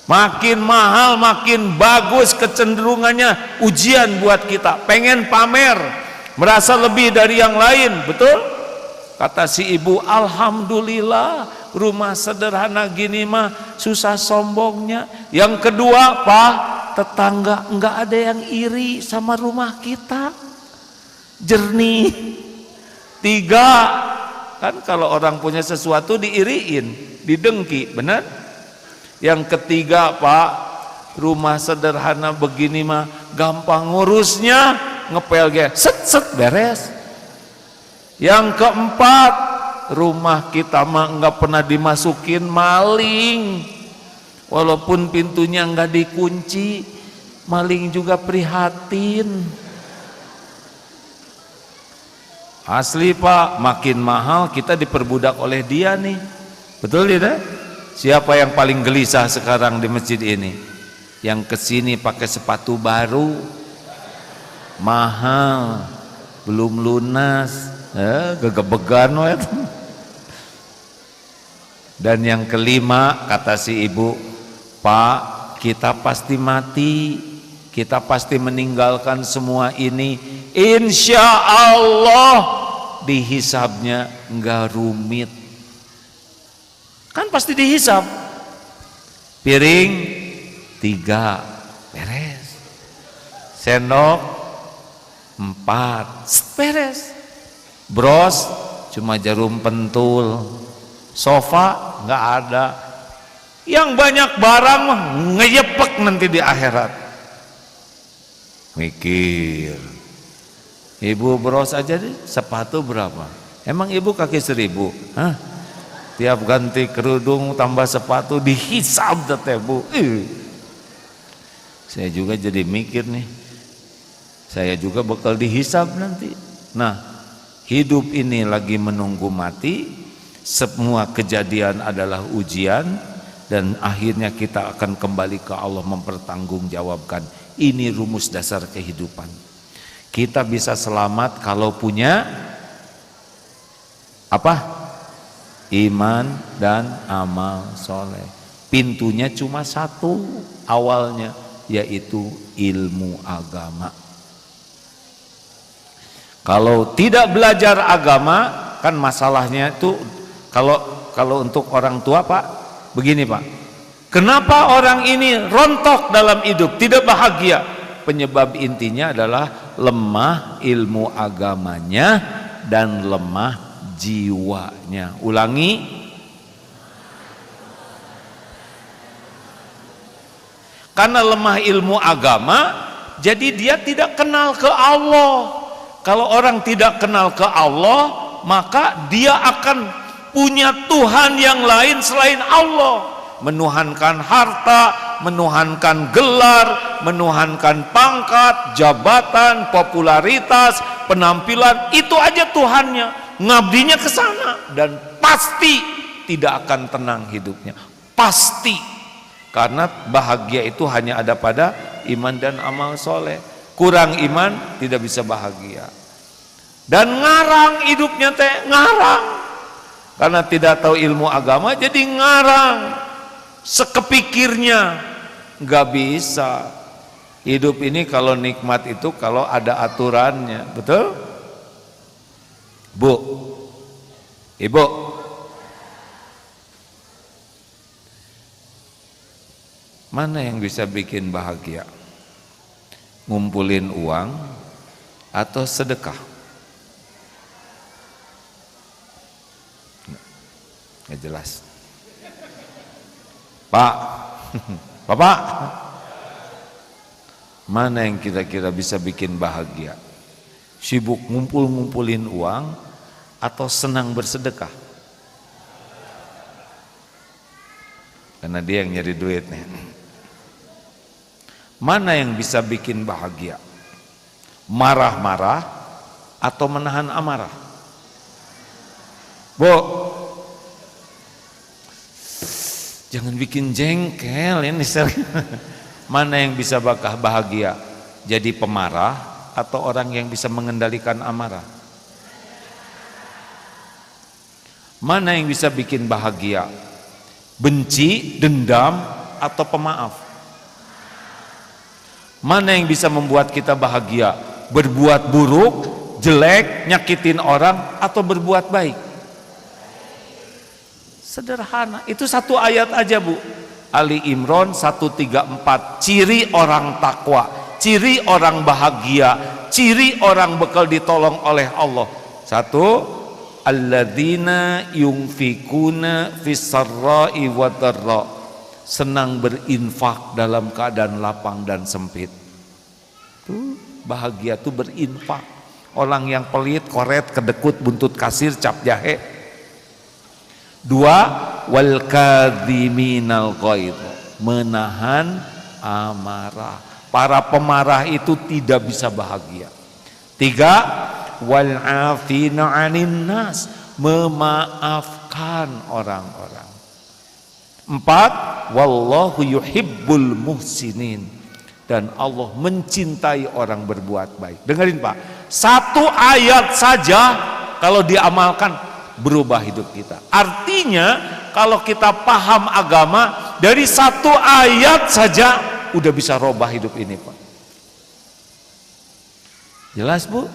Makin mahal, makin bagus kecenderungannya ujian buat kita. Pengen pamer, merasa lebih dari yang lain, betul? Kata si ibu, alhamdulillah rumah sederhana gini mah susah sombongnya. Yang kedua, Pak, tetangga enggak ada yang iri sama rumah kita, jernih. Tiga, kan kalau orang punya sesuatu diiriin, didengki, benar? Yang ketiga, Pak, rumah sederhana begini mah gampang ngurusnya, ngepel ge set beres. Yang keempat, rumah kita mah nggak pernah dimasukin maling, walaupun pintunya nggak dikunci, maling juga prihatin. Asli Pak, makin mahal kita diperbudak oleh dia nih, betul tidak? Siapa yang paling gelisah sekarang di masjid ini? Yang kesini pakai sepatu baru, mahal, belum lunas, gegebegan. Dan yang kelima, kata si ibu, Pak, kita pasti mati, kita pasti meninggalkan semua ini. Insya Allah dihisabnya enggak rumit. Kan pasti dihisab. Piring 3 beres, sendok 4 beres, bros cuma jarum pentul, sofa nggak ada. Yang banyak barang mah ngeyepek nanti di akhirat. Mikir, ibu bros aja deh sepatu berapa? Emang ibu kaki 1000? Hah? Tiap ganti kerudung tambah sepatu dihisab teteh Bu. Saya juga jadi mikir nih, saya juga bakal dihisab nanti. Nah, hidup ini lagi menunggu mati, semua kejadian adalah ujian, dan akhirnya kita akan kembali ke Allah mempertanggungjawabkan. Ini rumus dasar kehidupan. Kita bisa selamat kalau punya apa? Iman dan amal soleh. Pintunya cuma satu awalnya, yaitu ilmu agama. Kalau tidak belajar agama, kan masalahnya itu kalau untuk orang tua Pak, begini Pak, kenapa orang ini rontok dalam hidup, tidak bahagia? Penyebab intinya adalah lemah ilmu agamanya dan lemah jiwanya. Ulangi, karena lemah ilmu agama, jadi dia tidak kenal ke Allah. Kalau orang tidak kenal ke Allah, maka dia akan punya Tuhan yang lain selain Allah, menuhankan harta, menuhankan gelar, menuhankan pangkat, jabatan, popularitas, penampilan, itu aja Tuhannya. ngabdinya ke sana, dan pasti tidak akan tenang hidupnya. Pasti. Karena bahagia itu hanya ada pada iman dan amal soleh. Kurang iman tidak bisa bahagia. Dan ngarang hidupnya teh, ngarang. Karena tidak tahu ilmu agama jadi ngarang. Sekepikirnya, nggak bisa. Hidup ini kalau nikmat itu kalau ada aturannya, betul? Bu, ibu, mana yang bisa bikin bahagia? Ngumpulin uang atau sedekah? Nggak jelas. Pak, Bapak, mana yang kira-kira bisa bikin bahagia? Sibuk ngumpulin uang atau senang bersedekah? Karena dia yang nyari duit nih. Mana yang bisa bikin bahagia? Marah-marah atau menahan amarah? Bu, jangan bikin jengkel ini. Mana yang bisa bahagia? Jadi pemarah atau orang yang bisa mengendalikan amarah? Mana yang bisa bikin bahagia? Benci, dendam, atau pemaaf? Mana yang bisa membuat kita bahagia? Berbuat buruk, jelek, nyakitin orang, atau berbuat baik? Sederhana, itu satu ayat aja, Bu. Ali Imran 134, ciri orang takwa, ciri orang bahagia, ciri orang bakal ditolong oleh Allah. Satu, alladzina yunfikuna fis-sarra'i wad-dharra, senang berinfak dalam keadaan lapang dan sempit. Tuh, bahagia tuh berinfak. Orang yang pelit, koret, kedekut, buntut kasir, cap jahe. Dua, wal kadhiminal ghaidh, menahan amarah. Para pemarah itu tidak bisa bahagia. Tiga, wal afina 'anin nas, memaafkan orang-orang. Empat, wallahu yuhibbul muhsinin, dan Allah mencintai orang berbuat baik. Dengerin Pak, satu ayat saja kalau diamalkan berubah hidup kita. Artinya kalau kita paham agama dari satu ayat saja udah bisa robah hidup ini, Pak. Jelas, Bu?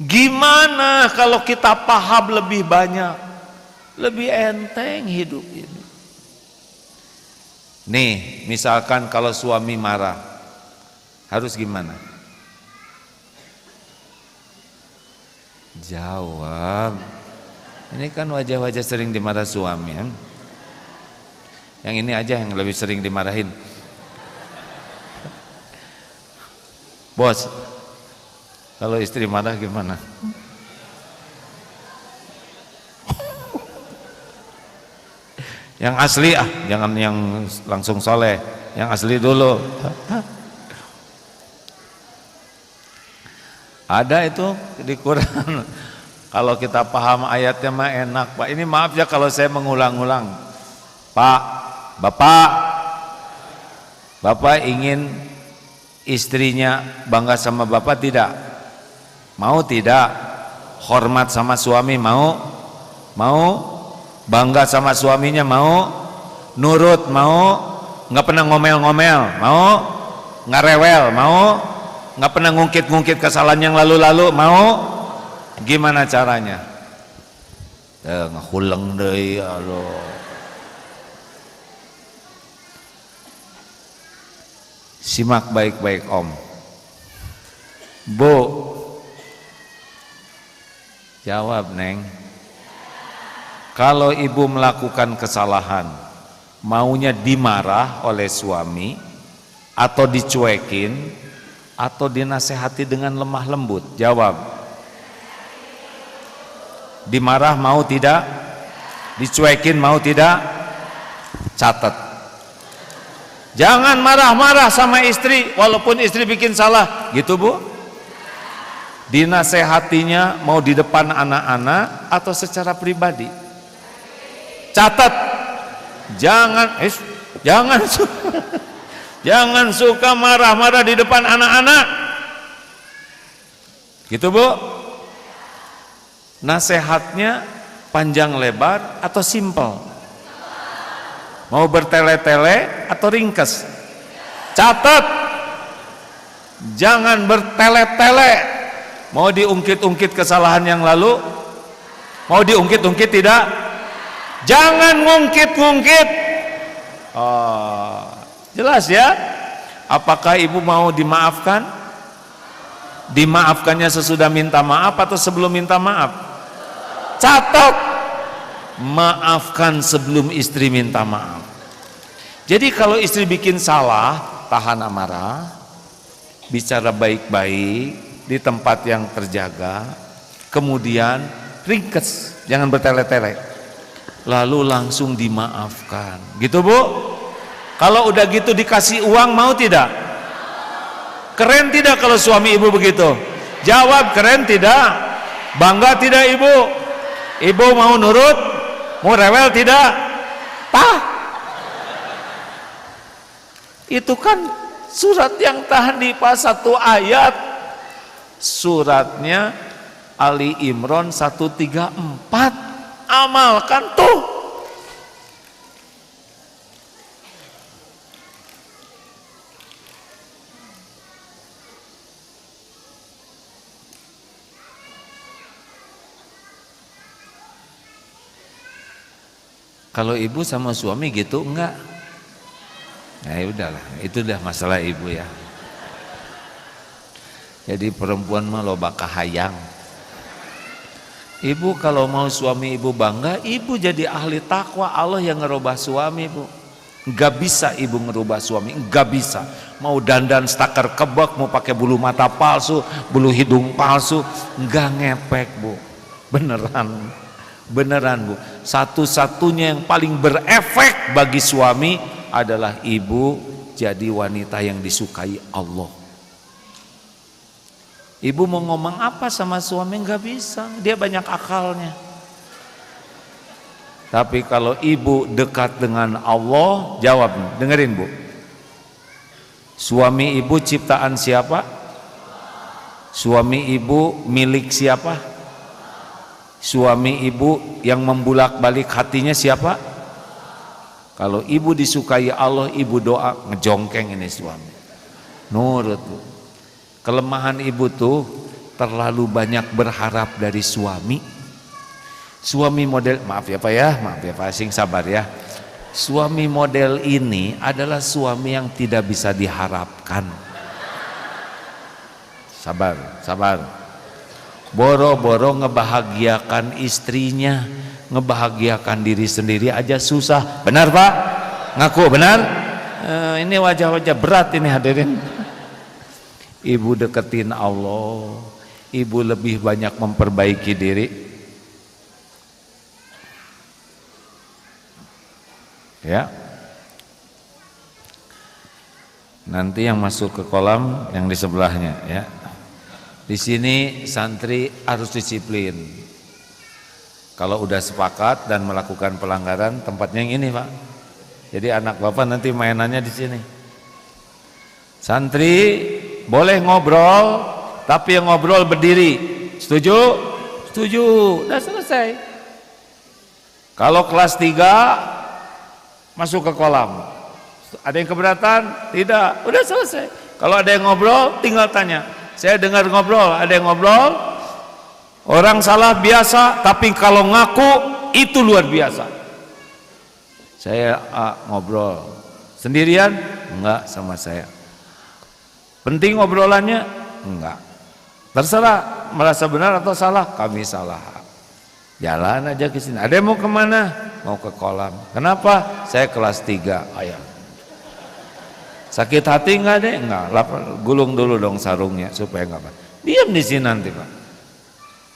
Gimana kalau kita paham lebih banyak? Lebih enteng hidup ini. Nih, misalkan kalau suami marah, harus gimana? Jawab. Ini kan wajah-wajah sering dimarah suami kan? Yang ini aja yang lebih sering dimarahin. Bos, kalau istri marah gimana? Yang asli jangan yang langsung soleh, yang asli dulu. Ada itu di Quran. Kalau kita paham ayatnya mah enak, Pak. Ini maaf ya kalau saya mengulang-ulang. Pak, Bapak ingin istrinya bangga sama Bapak tidak? Mau tidak? Hormat sama suami mau? Mau? Bangga sama suaminya mau? Nurut mau? Nggak pernah ngomel-ngomel mau? Nggak rewel mau? Nggak pernah ngungkit-ngungkit kesalahan yang lalu-lalu mau? Gimana caranya? Ngehuleng deui Allah. Simak baik-baik Om. Bu, jawab Neng. Kalau ibu melakukan kesalahan, maunya dimarah oleh suami, atau dicuekin, atau dinasehati dengan lemah lembut? Jawab. Dimarah mau tidak? Dicuekin mau tidak? Catat. Jangan marah-marah sama istri walaupun istri bikin salah, gitu Bu? Dinasehatinya mau di depan anak-anak atau secara pribadi? Catat, jangan jangan suka marah-marah di depan anak-anak. Gitu Bu. Nasehatnya panjang lebar atau simpel? Mau bertele-tele atau ringkes? Catat, jangan bertele-tele. Mau diungkit-ungkit kesalahan yang lalu? Mau diungkit-ungkit tidak? Jangan ngungkit-ngungkit. Oh, jelas ya? Apakah ibu mau dimaafkan? Dimaafkannya sesudah minta maaf atau sebelum minta maaf? Catat, maafkan sebelum istri minta maaf. Jadi kalau istri bikin salah, tahan amarah, bicara baik-baik di tempat yang terjaga, kemudian ringkes, jangan bertele-tele, lalu langsung dimaafkan. Gitu Bu. Kalau udah gitu dikasih uang, mau tidak? Keren tidak kalau suami ibu begitu? Jawab, keren tidak? Bangga tidak ibu? Ibu mau nurut? Mau rewel tidak? Itu kan surat yang tahan di pas satu ayat. Suratnya Ali Imran 134. Amalkan tuh. Kalau ibu sama suami gitu enggak? Nah, ya udahlah, itu udah masalah ibu ya. Jadi perempuan mah loba kahayang. Ibu kalau mau suami ibu bangga, ibu jadi ahli takwa, Allah yang ngerubah suami Bu. Enggak bisa ibu ngerubah suami, enggak bisa. Mau dandan stakar kebak, mau pakai bulu mata palsu, bulu hidung palsu, enggak ngepek Bu. Beneran Bu. Satu-satunya yang paling berefek bagi suami adalah ibu jadi wanita yang disukai Allah. Ibu mau ngomong apa sama suami nggak bisa, dia banyak akalnya. Tapi kalau ibu dekat dengan Allah, jawab, dengerin Bu. Suami ibu ciptaan siapa? Suami ibu milik siapa? Suami ibu yang membulak-balik hatinya siapa? Kalau ibu disukai Allah, ibu doa, ngejongkeng ini suami. Nurut Bu. Kelemahan ibu tuh terlalu banyak berharap dari suami. Suami model, maaf ya Pak, sing sabar ya. Suami model ini adalah suami yang tidak bisa diharapkan. Sabar. Boro-boro ngebahagiakan istrinya, ngebahagiakan diri sendiri aja susah. Benar Pak? Ngaku benar? Ini wajah-wajah berat ini hadirin. Ibu deketin Allah, ibu lebih banyak memperbaiki diri. Ya. Nanti yang masuk ke kolam yang di sebelahnya ya. Di sini santri harus disiplin. Kalau udah sepakat dan melakukan pelanggaran, tempatnya yang ini Pak. Jadi anak bapak nanti mainannya di sini. Santri boleh ngobrol, tapi yang ngobrol berdiri. Setuju? Setuju. Udah selesai. Kalau kelas 3 masuk ke kolam. Ada yang keberatan? Tidak. Udah selesai. Kalau ada yang ngobrol, tinggal tanya. Saya dengar ngobrol, ada yang ngobrol, orang salah biasa, tapi kalau ngaku itu luar biasa. Saya ngobrol sendirian, enggak sama saya. Penting ngobrolannya? Enggak. Terserah, merasa benar atau salah, kami salah. Jalan aja ke sini. Ada yang mau kemana? Mau ke kolam. Kenapa? Saya kelas 3. Ayo. Sakit hati enggak deh? Enggak. Gulung dulu dong sarungnya supaya enggak apa. Diam di sini nanti Pak.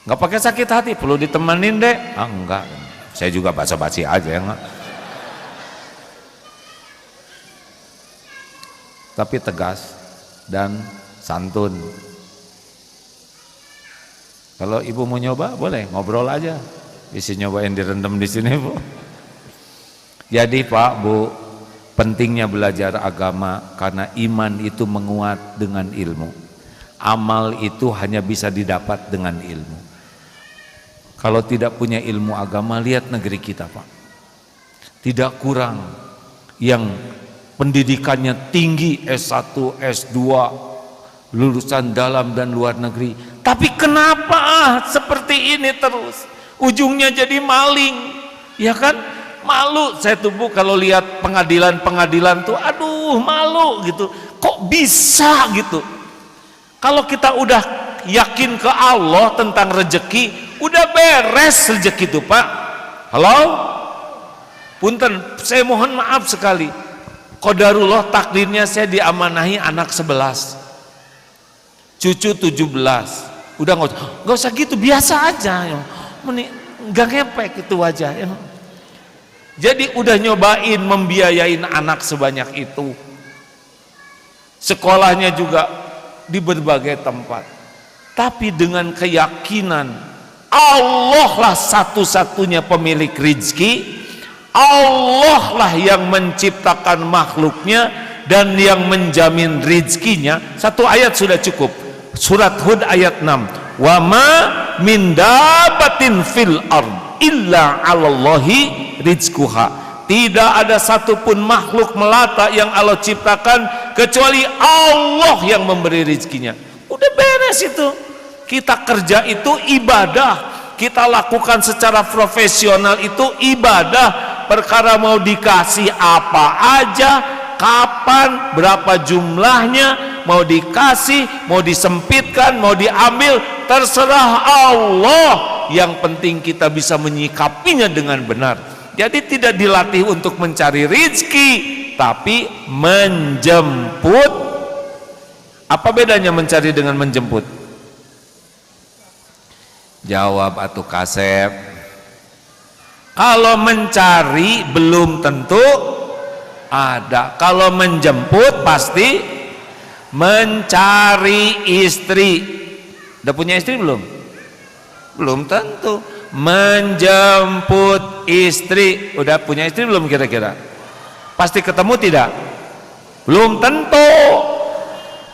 Enggak pakai sakit hati, perlu ditemenin deh. Enggak. Saya juga basa-basi aja enggak. Tapi tegas dan santun. Kalau ibu mau nyoba boleh ngobrol aja, bisa nyobain direndam di sini Bu. Jadi Pak Bu, pentingnya belajar agama karena iman itu menguat dengan ilmu. Amal itu hanya bisa didapat dengan ilmu. Kalau tidak punya ilmu agama, lihat negeri kita Pak, tidak kurang yang pendidikannya tinggi, S1, S2, lulusan dalam dan luar negeri, tapi kenapa seperti ini terus, ujungnya jadi maling, ya kan? Malu saya tuh Bu kalau lihat pengadilan tuh, aduh malu gitu, kok bisa gitu. Kalau kita udah yakin ke Allah tentang rezeki, udah beres rezeki itu Pak. Halo? Punten, saya mohon maaf sekali, qadarullah takdirnya saya diamanahi anak 11, cucu 17. Udah nggak usah gitu, biasa aja ya. Nggak ngepek itu aja ya. Jadi udah nyobain membiayain anak sebanyak itu, sekolahnya juga di berbagai tempat, tapi dengan keyakinan Allah lah satu-satunya pemilik rezeki, Allah lah yang menciptakan makhluknya dan yang menjamin rezekinya. Satu ayat sudah cukup, surat Hud ayat 6, wa ma min dabatin fil ard illa 'alallahi rizquha. Tidak ada satupun makhluk melata yang Allah ciptakan kecuali Allah yang memberi rezekinya. Udah beres itu. Kita kerja itu ibadah, kita lakukan secara profesional itu ibadah. Perkara mau dikasih apa aja, kapan, berapa jumlahnya, mau dikasih, mau disempitkan, mau diambil, terserah Allah. Yang penting kita bisa menyikapinya dengan benar. Jadi tidak dilatih untuk mencari rezeki, tapi menjemput. Apa bedanya mencari dengan menjemput? Jawab atuh Kasep. Kalau mencari belum tentu ada. Kalau menjemput pasti mencari istri. Udah punya istri belum? Belum tentu. Menjemput istri. Udah punya istri belum kira-kira? Pasti ketemu tidak? Belum tentu.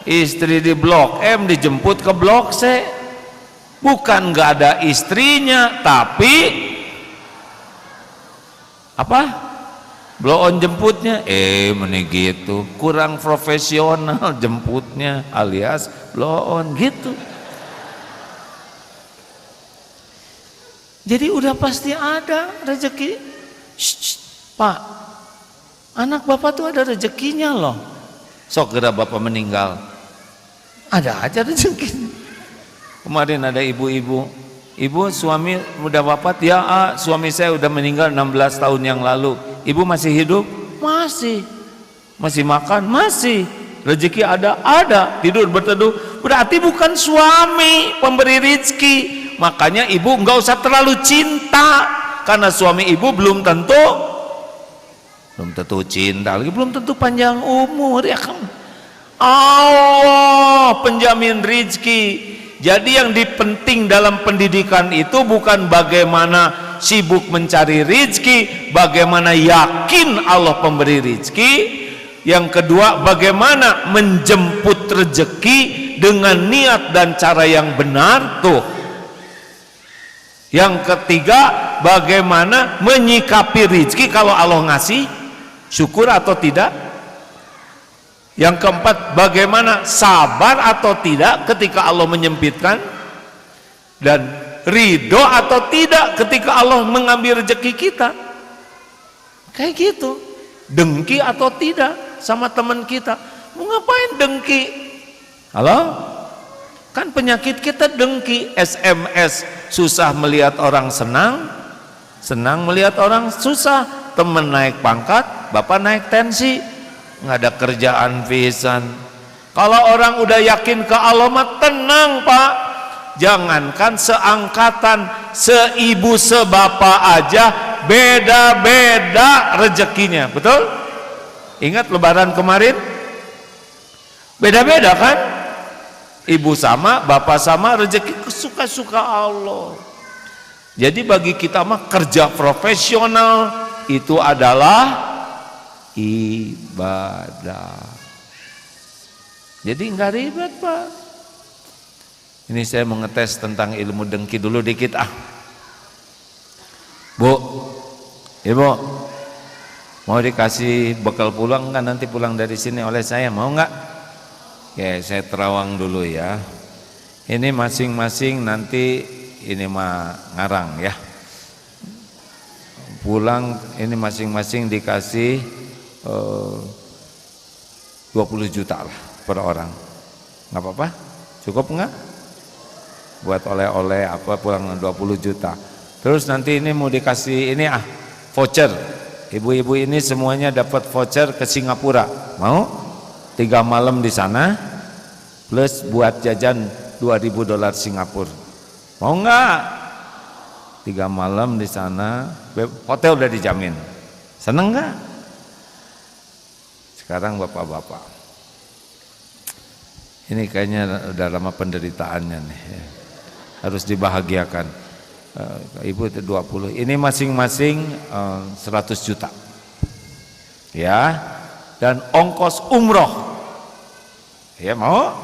Istri di Blok M dijemput ke Blok C. Bukan nggak ada istrinya, tapi apa? Blow on jemputnya, mana gitu, kurang profesional jemputnya, alias blow on gitu. Jadi udah pasti ada rezeki. Pak, anak bapak tuh ada rezekinya loh. Sok gerak bapak meninggal, ada aja rezekinya. Kemarin ada ibu-ibu, ibu suami udah wafat ya, suami saya udah meninggal 16 tahun yang lalu. Ibu masih hidup? Masih. Masih makan? Masih. Rezeki ada. Tidur berteduh. Berarti bukan suami pemberi rezeki. Makanya ibu nggak usah terlalu cinta, karena suami ibu belum tentu cinta lagi, belum tentu panjang umur ya kan. Allah penjamin rezeki. Jadi yang dipenting dalam pendidikan itu bukan bagaimana sibuk mencari rezeki, bagaimana yakin Allah pemberi rezeki. Yang kedua, bagaimana menjemput rezeki dengan niat dan cara yang benar tuh. Yang ketiga, bagaimana menyikapi rezeki kalau Allah ngasih, syukur atau tidak. Yang keempat, bagaimana sabar atau tidak ketika Allah menyempitkan, dan ridho atau tidak ketika Allah mengambil rezeki kita. Kayak gitu. Dengki atau tidak sama teman kita. Mau ngapain dengki? Halo? Kan penyakit kita dengki. SMS susah melihat orang senang, senang melihat orang susah. Teman naik pangkat, bapak naik tensi, nggak ada kerjaan pisan. Kalau orang udah yakin ke Allah mah tenang Pak. Jangankan seangkatan, seibu sebapak aja beda-beda rezekinya, betul? Ingat lebaran kemarin? Beda-beda kan? Ibu sama, bapak sama, rezeki suka-suka Allah. Jadi bagi kita mah kerja profesional itu adalah ibadah. Jadi nggak ribet Pak. Ini saya mau ngetes tentang ilmu dengki dulu dikit Bu, Ibu, mau dikasih bekal pulang nggak nanti pulang dari sini oleh saya, mau nggak? Oke, saya terawang dulu ya. Ini masing-masing nanti ini mah ngarang ya. Pulang ini masing-masing dikasih 20 juta lah per orang. Nggak apa-apa? Cukup nggak? Buat oleh-oleh apa pulang 20 juta. Terus nanti ini mau dikasih ini voucher. Ibu-ibu ini semuanya dapat voucher ke Singapura. Mau? 3 malam di sana plus buat jajan $2.000 Singapura. Mau nggak? 3 malam di sana, hotel udah dijamin. Seneng nggak? Sekarang bapak-bapak, ini kayaknya udah lama penderitaannya nih, harus dibahagiakan. Ibu itu 20, ini masing-masing 100 juta ya, dan ongkos umroh ya. Mau?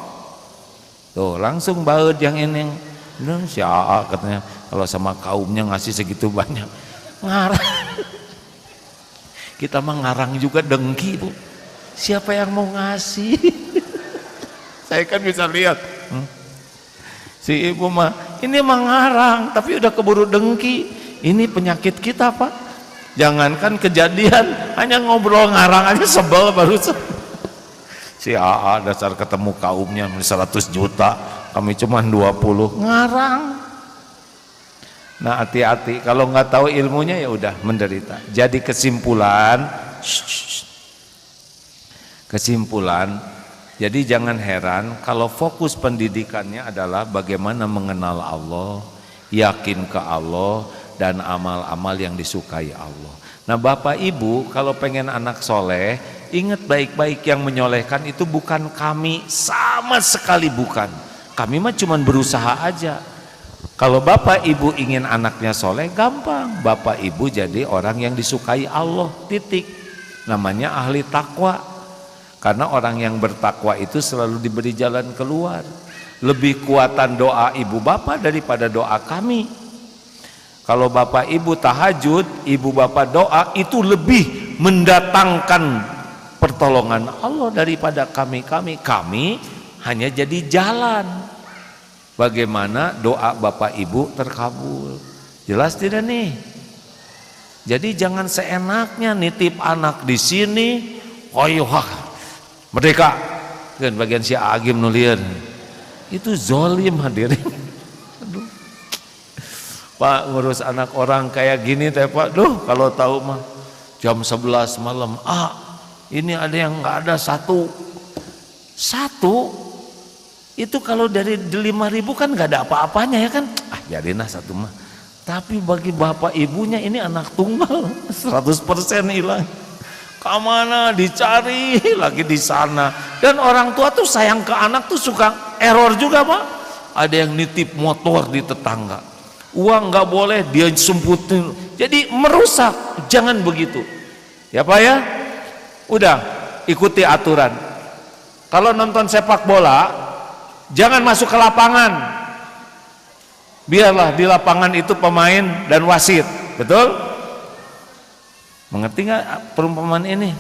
Tuh langsung baut yang ini Indonesia katanya, kalau sama kaumnya ngasih segitu banyak ngarang. Kita mah ngarang juga dengki Bu, siapa yang mau ngasih? Saya kan bisa lihat si ibu mah ini mah ngarang tapi udah keburu dengki. Ini penyakit kita Pak, jangankan kejadian, hanya ngobrol ngarang aja sebel baru si AA dasar ketemu kaumnya 100 juta kami cuma 20, ngarang. Nah hati-hati kalau nggak tahu ilmunya ya udah menderita. Jadi kesimpulan, jadi jangan heran kalau fokus pendidikannya adalah bagaimana mengenal Allah, yakin ke Allah, dan amal-amal yang disukai Allah. Nah Bapak Ibu kalau pengen anak soleh, ingat baik-baik, yang menyolehkan itu bukan kami, sama sekali bukan. Kami mah cuma berusaha aja. Kalau Bapak Ibu ingin anaknya soleh, gampang. Bapak Ibu jadi orang yang disukai Allah, titik. Namanya ahli takwa. Karena orang yang bertakwa itu selalu diberi jalan keluar. Lebih kuatan doa ibu bapak daripada doa kami. Kalau bapak ibu tahajud, ibu bapak doa, itu lebih mendatangkan pertolongan Allah daripada kami. Kami hanya jadi jalan bagaimana doa bapak ibu terkabul. Jelas tidak nih? Jadi jangan seenaknya nitip anak di sini, merdeka kan bagian si Agim nulian itu zolim hadirin. Aduh. Pak ngurus anak orang kayak gini teh Pak, kalau tahu mah jam 11 malam ini ada yang nggak ada satu itu kalau dari 5.000 kan nggak ada apa-apanya ya kan, jadilah satu mah. Tapi bagi bapak ibunya ini anak tunggal 100% hilang. Kemana dicari lagi di sana. Dan orang tua tuh sayang ke anak tuh suka error juga Pak. Ada yang nitip motor di tetangga, uang nggak boleh dia sumputin, jadi merusak. Jangan begitu ya Pak ya. Udah ikuti aturan. Kalau nonton sepak bola jangan masuk ke lapangan, biarlah di lapangan itu pemain dan wasit. Betul? Mengerti nggak perumpamaan ini?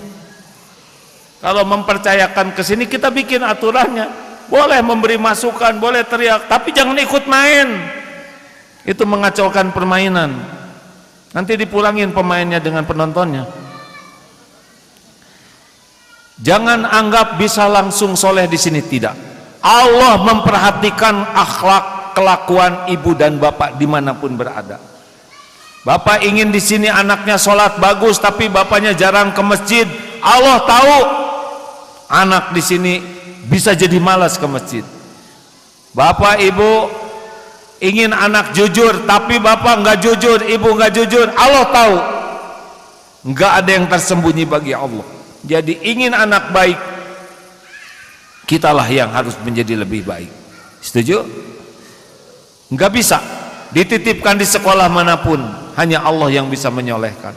Kalau mempercayakan ke sini kita bikin aturannya, boleh memberi masukan, boleh teriak, tapi jangan ikut main. Itu mengacaukan permainan. Nanti dipulangin pemainnya dengan penontonnya. Jangan anggap bisa langsung soleh di sini, tidak. Allah memperhatikan akhlak kelakuan ibu dan bapak dimanapun berada. Bapak ingin di sini anaknya sholat bagus, tapi bapaknya jarang ke masjid. Allah tahu anak di sini bisa jadi malas ke masjid. Bapak ibu ingin anak jujur, tapi bapak nggak jujur, ibu nggak jujur. Allah tahu, nggak ada yang tersembunyi bagi Allah. Jadi ingin anak baik, kitalah yang harus menjadi lebih baik. Setuju? Nggak bisa dititipkan di sekolah manapun, hanya Allah yang bisa menyolehkan.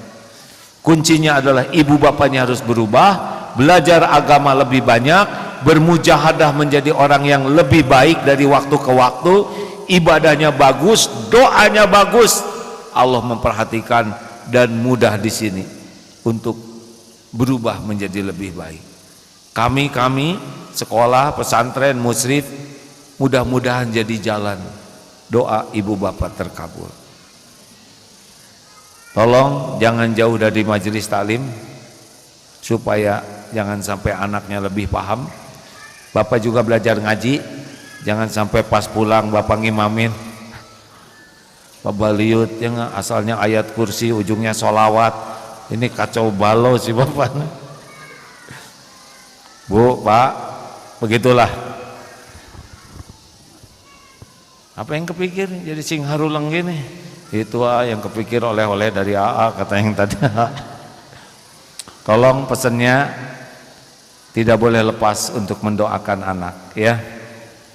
Kuncinya adalah ibu bapaknya harus berubah, belajar agama lebih banyak, bermujahadah menjadi orang yang lebih baik dari waktu ke waktu, ibadahnya bagus, doanya bagus. Allah memperhatikan dan mudah di sini untuk berubah menjadi lebih baik. Kami sekolah, pesantren, musrif, mudah-mudahan jadi jalan doa ibu bapak terkabul. Tolong jangan jauh dari majelis taklim supaya jangan sampai anaknya lebih paham. Bapak juga belajar ngaji, jangan sampai pas pulang bapak ngimamin babaliut yang asalnya ayat kursi ujungnya sholawat. Ini kacau balau sih bapak. Bu, Pak, begitulah. Apa yang kepikir jadi sing harulang gini? Itu yang kepikir oleh-oleh dari AA kata yang tadi. Tolong pesannya tidak boleh lepas untuk mendoakan anak ya.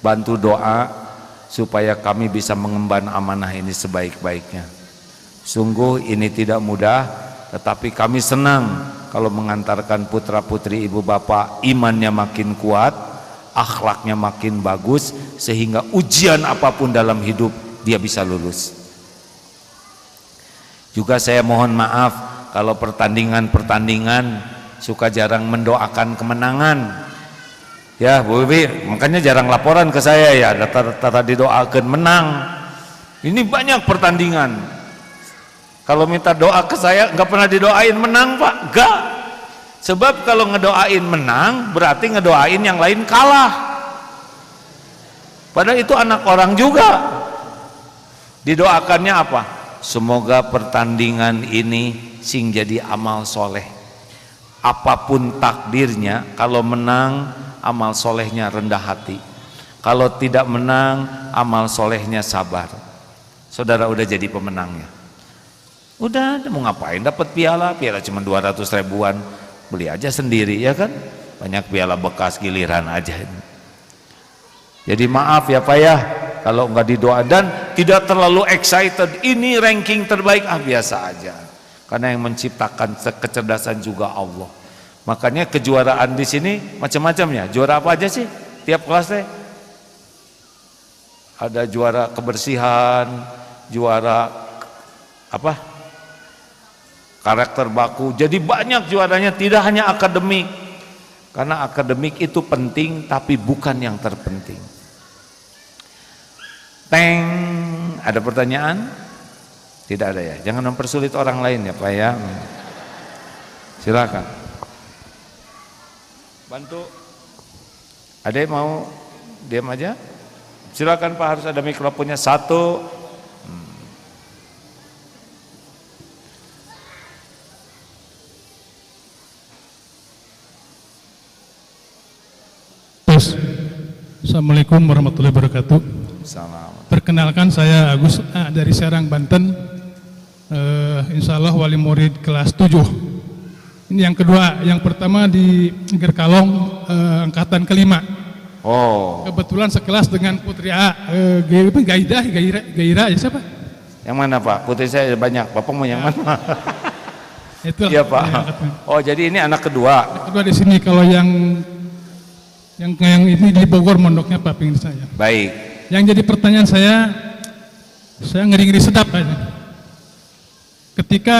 Bantu doa supaya kami bisa mengemban amanah ini sebaik-baiknya. Sungguh ini tidak mudah, tetapi kami senang kalau mengantarkan putra-putri ibu bapak imannya makin kuat, akhlaknya makin bagus, sehingga ujian apapun dalam hidup dia bisa lulus. Juga saya mohon maaf kalau pertandingan suka jarang mendoakan kemenangan. Ya Bu Bibi, makanya jarang laporan ke saya ya, data didoakan menang. Ini banyak pertandingan. Kalau minta doa ke saya nggak pernah didoain menang Pak, nggak. Sebab kalau ngedoain menang berarti ngedoain yang lain kalah. Padahal itu anak orang juga. Didoakannya apa? Semoga pertandingan ini sing jadi amal soleh. Apapun takdirnya, kalau menang amal solehnya rendah hati, kalau tidak menang amal solehnya sabar. Saudara udah jadi pemenangnya, udah mau ngapain dapat piala cuma 200 ribuan, beli aja sendiri ya kan, banyak piala bekas giliran aja. Jadi maaf ya Pak ya kalau nggak didoa dan tidak terlalu excited ini ranking terbaik, biasa aja, karena yang menciptakan kecerdasan juga Allah. Makanya kejuaraan di sini macam-macamnya. Juara apa aja sih? Tiap kelas teh ada juara kebersihan, juara apa? Karakter baku. Jadi banyak juaranya, tidak hanya akademik. Karena akademik itu penting tapi bukan yang terpenting. Teng, ada pertanyaan? Tidak ada ya. Jangan mempersulit orang lain ya Pak ya. Silakan. Bantu. Ada yang mau diam aja? Silakan Pak, harus ada mikrofonnya satu. Assalamualaikum warahmatullahi wabarakatuh. Salam. Perkenalkan saya Agus dari Serang, Banten. Insya Allah wali murid kelas 7. Ini yang kedua, yang pertama di Gerkalong angkatan kelima. Oh. Kebetulan sekelas dengan Putri A, Gaira, ya siapa? Yang mana Pak? Putri saya banyak. Bapak mau yang mana? Itu. Iya Pak. Oh jadi ini anak kedua. Anak kedua di sini. Kalau yang ini di Bogor mondoknya Pak pingin saya. Baik. Yang jadi pertanyaan saya ngeri-ngeri sedap aja. Ketika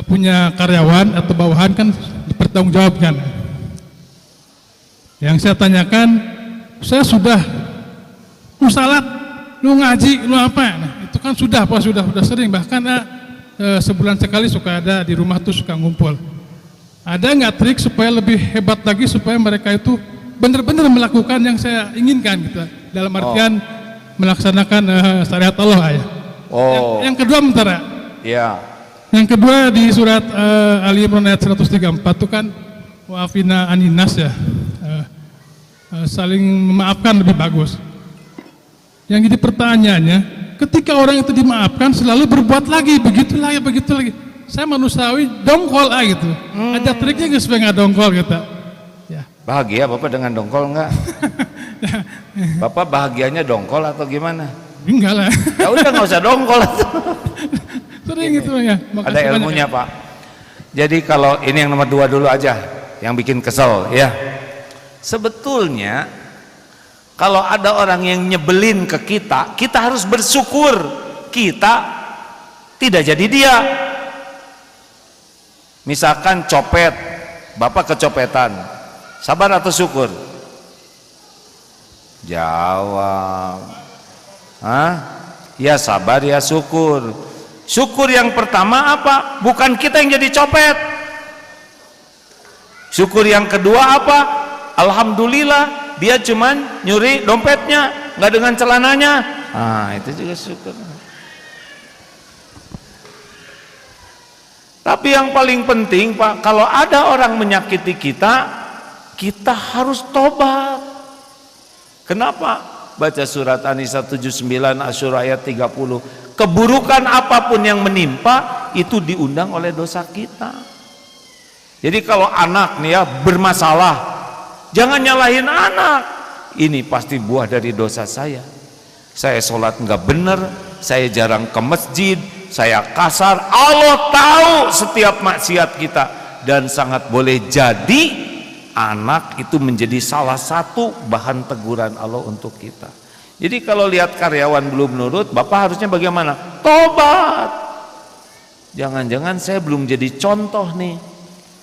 punya karyawan atau bawahan kan dipertanggungjawabkan. Yang saya tanyakan, saya sudah lu salat, lu ngaji, lu apa? Nah, itu kan sudah sering, bahkan sebulan sekali suka ada di rumah tuh suka ngumpul. Ada nggak trik supaya lebih hebat lagi supaya mereka itu benar-benar melakukan yang saya inginkan gitu, dalam artian melaksanakan syariat Allah ya. Oh. Yang kedua mentara. Ya. Yang kedua di surat Ali Imran ayat 134 itu kan wa'afina aninas ya, saling memaafkan lebih bagus. Yang jadi pertanyaannya, ketika orang itu dimaafkan selalu berbuat lagi, begitu lagi. Saya manusiawi dongkol gitu. Ada triknya nggak supaya nggak dongkol gitu? Ya. Bahagia Bapak dengan dongkol enggak? Bapak bahagianya dongkol atau gimana? Enggak lah. Ya udah nggak usah dongkol. Sering itu ya. Ada ilmunya Pak. Jadi kalau ini yang nomor 2 dulu aja, yang bikin kesel ya. Sebetulnya kalau ada orang yang nyebelin ke kita, kita harus bersyukur kita tidak jadi dia. Misalkan copet, Bapak kecopetan, sabar atau syukur? Jawab. Hah? Ya sabar ya syukur. Syukur yang pertama apa? Bukan kita yang jadi copet. Syukur yang kedua apa? Alhamdulillah dia cuman nyuri dompetnya, nggak dengan celananya. Ah, itu juga syukur. Tapi yang paling penting Pak, kalau ada orang menyakiti kita, kita harus tobat. Kenapa? Baca surat An-Nisa 79 Asy-Syura ayat 30. Keburukan apapun yang menimpa itu diundang oleh dosa kita. Jadi kalau anak nih ya bermasalah, jangan nyalahin anak. Ini pasti buah dari dosa saya. Saya sholat nggak bener, saya jarang ke masjid, saya kasar. Allah tahu setiap maksiat kita, dan sangat boleh jadi anak itu menjadi salah satu bahan teguran Allah untuk kita. Jadi kalau lihat karyawan belum nurut, Bapak harusnya bagaimana? Tobat. Jangan-jangan saya belum jadi contoh nih.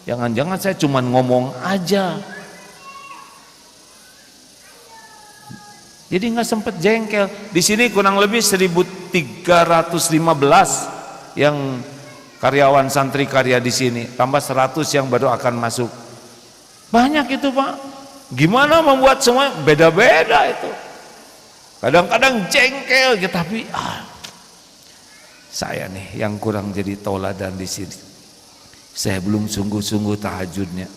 Jangan-jangan saya cuma ngomong aja. Jadi nggak sempet jengkel. Di sini kurang lebih 1.315 yang karyawan santri karya di sini, tambah 100 yang baru akan masuk. Banyak itu Pak. Gimana membuat semua beda-beda itu. Kadang-kadang jengkel, ya, tapi saya nih yang kurang jadi tauladan di sini. Saya belum sungguh-sungguh tahajudnya.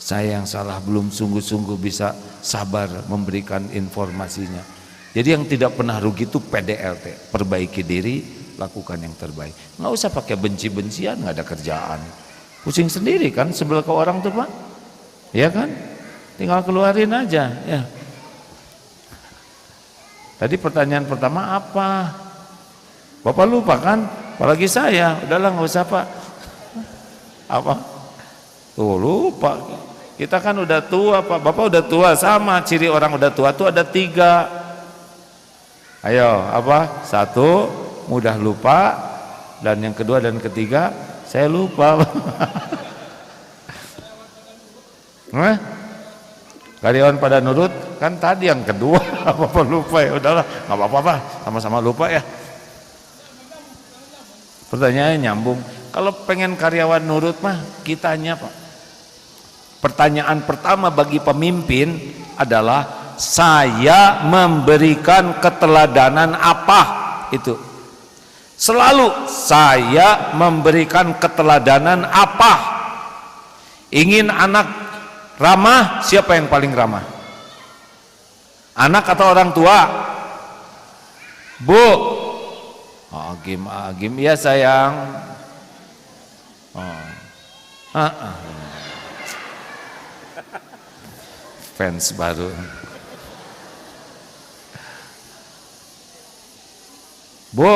Saya yang salah, belum sungguh-sungguh bisa sabar memberikan informasinya. Jadi yang tidak pernah rugi itu PDLT, perbaiki diri, lakukan yang terbaik. Nggak usah pakai benci-bencian, nggak ada kerjaan. Pusing sendiri kan sebelah ke orang tuh Pak. Ya kan? Tinggal keluarin aja ya. Tadi pertanyaan pertama apa? Bapak lupa kan? Apalagi saya, udahlah nggak usah Pak. Apa? Tuh lupa. Kita kan udah tua Pak. Bapak udah tua, sama ciri orang udah tua tuh ada 3. Ayo apa? 1, mudah lupa, dan yang kedua dan ketiga saya lupa. Karyawan pada nurut kan tadi yang kedua. Apa lupa ya, udahlah nggak apa-apa Pak, sama-sama lupa ya. Pertanyaannya nyambung. Kalau pengen karyawan nurut mah kitanya Pak. Pertanyaan pertama bagi pemimpin adalah saya memberikan keteladanan apa? Itu selalu saya memberikan keteladanan apa? Ingin anak ramah, siapa yang paling ramah? Anak atau orang tua? Bu, Agim ya sayang. Fans baru. Bu,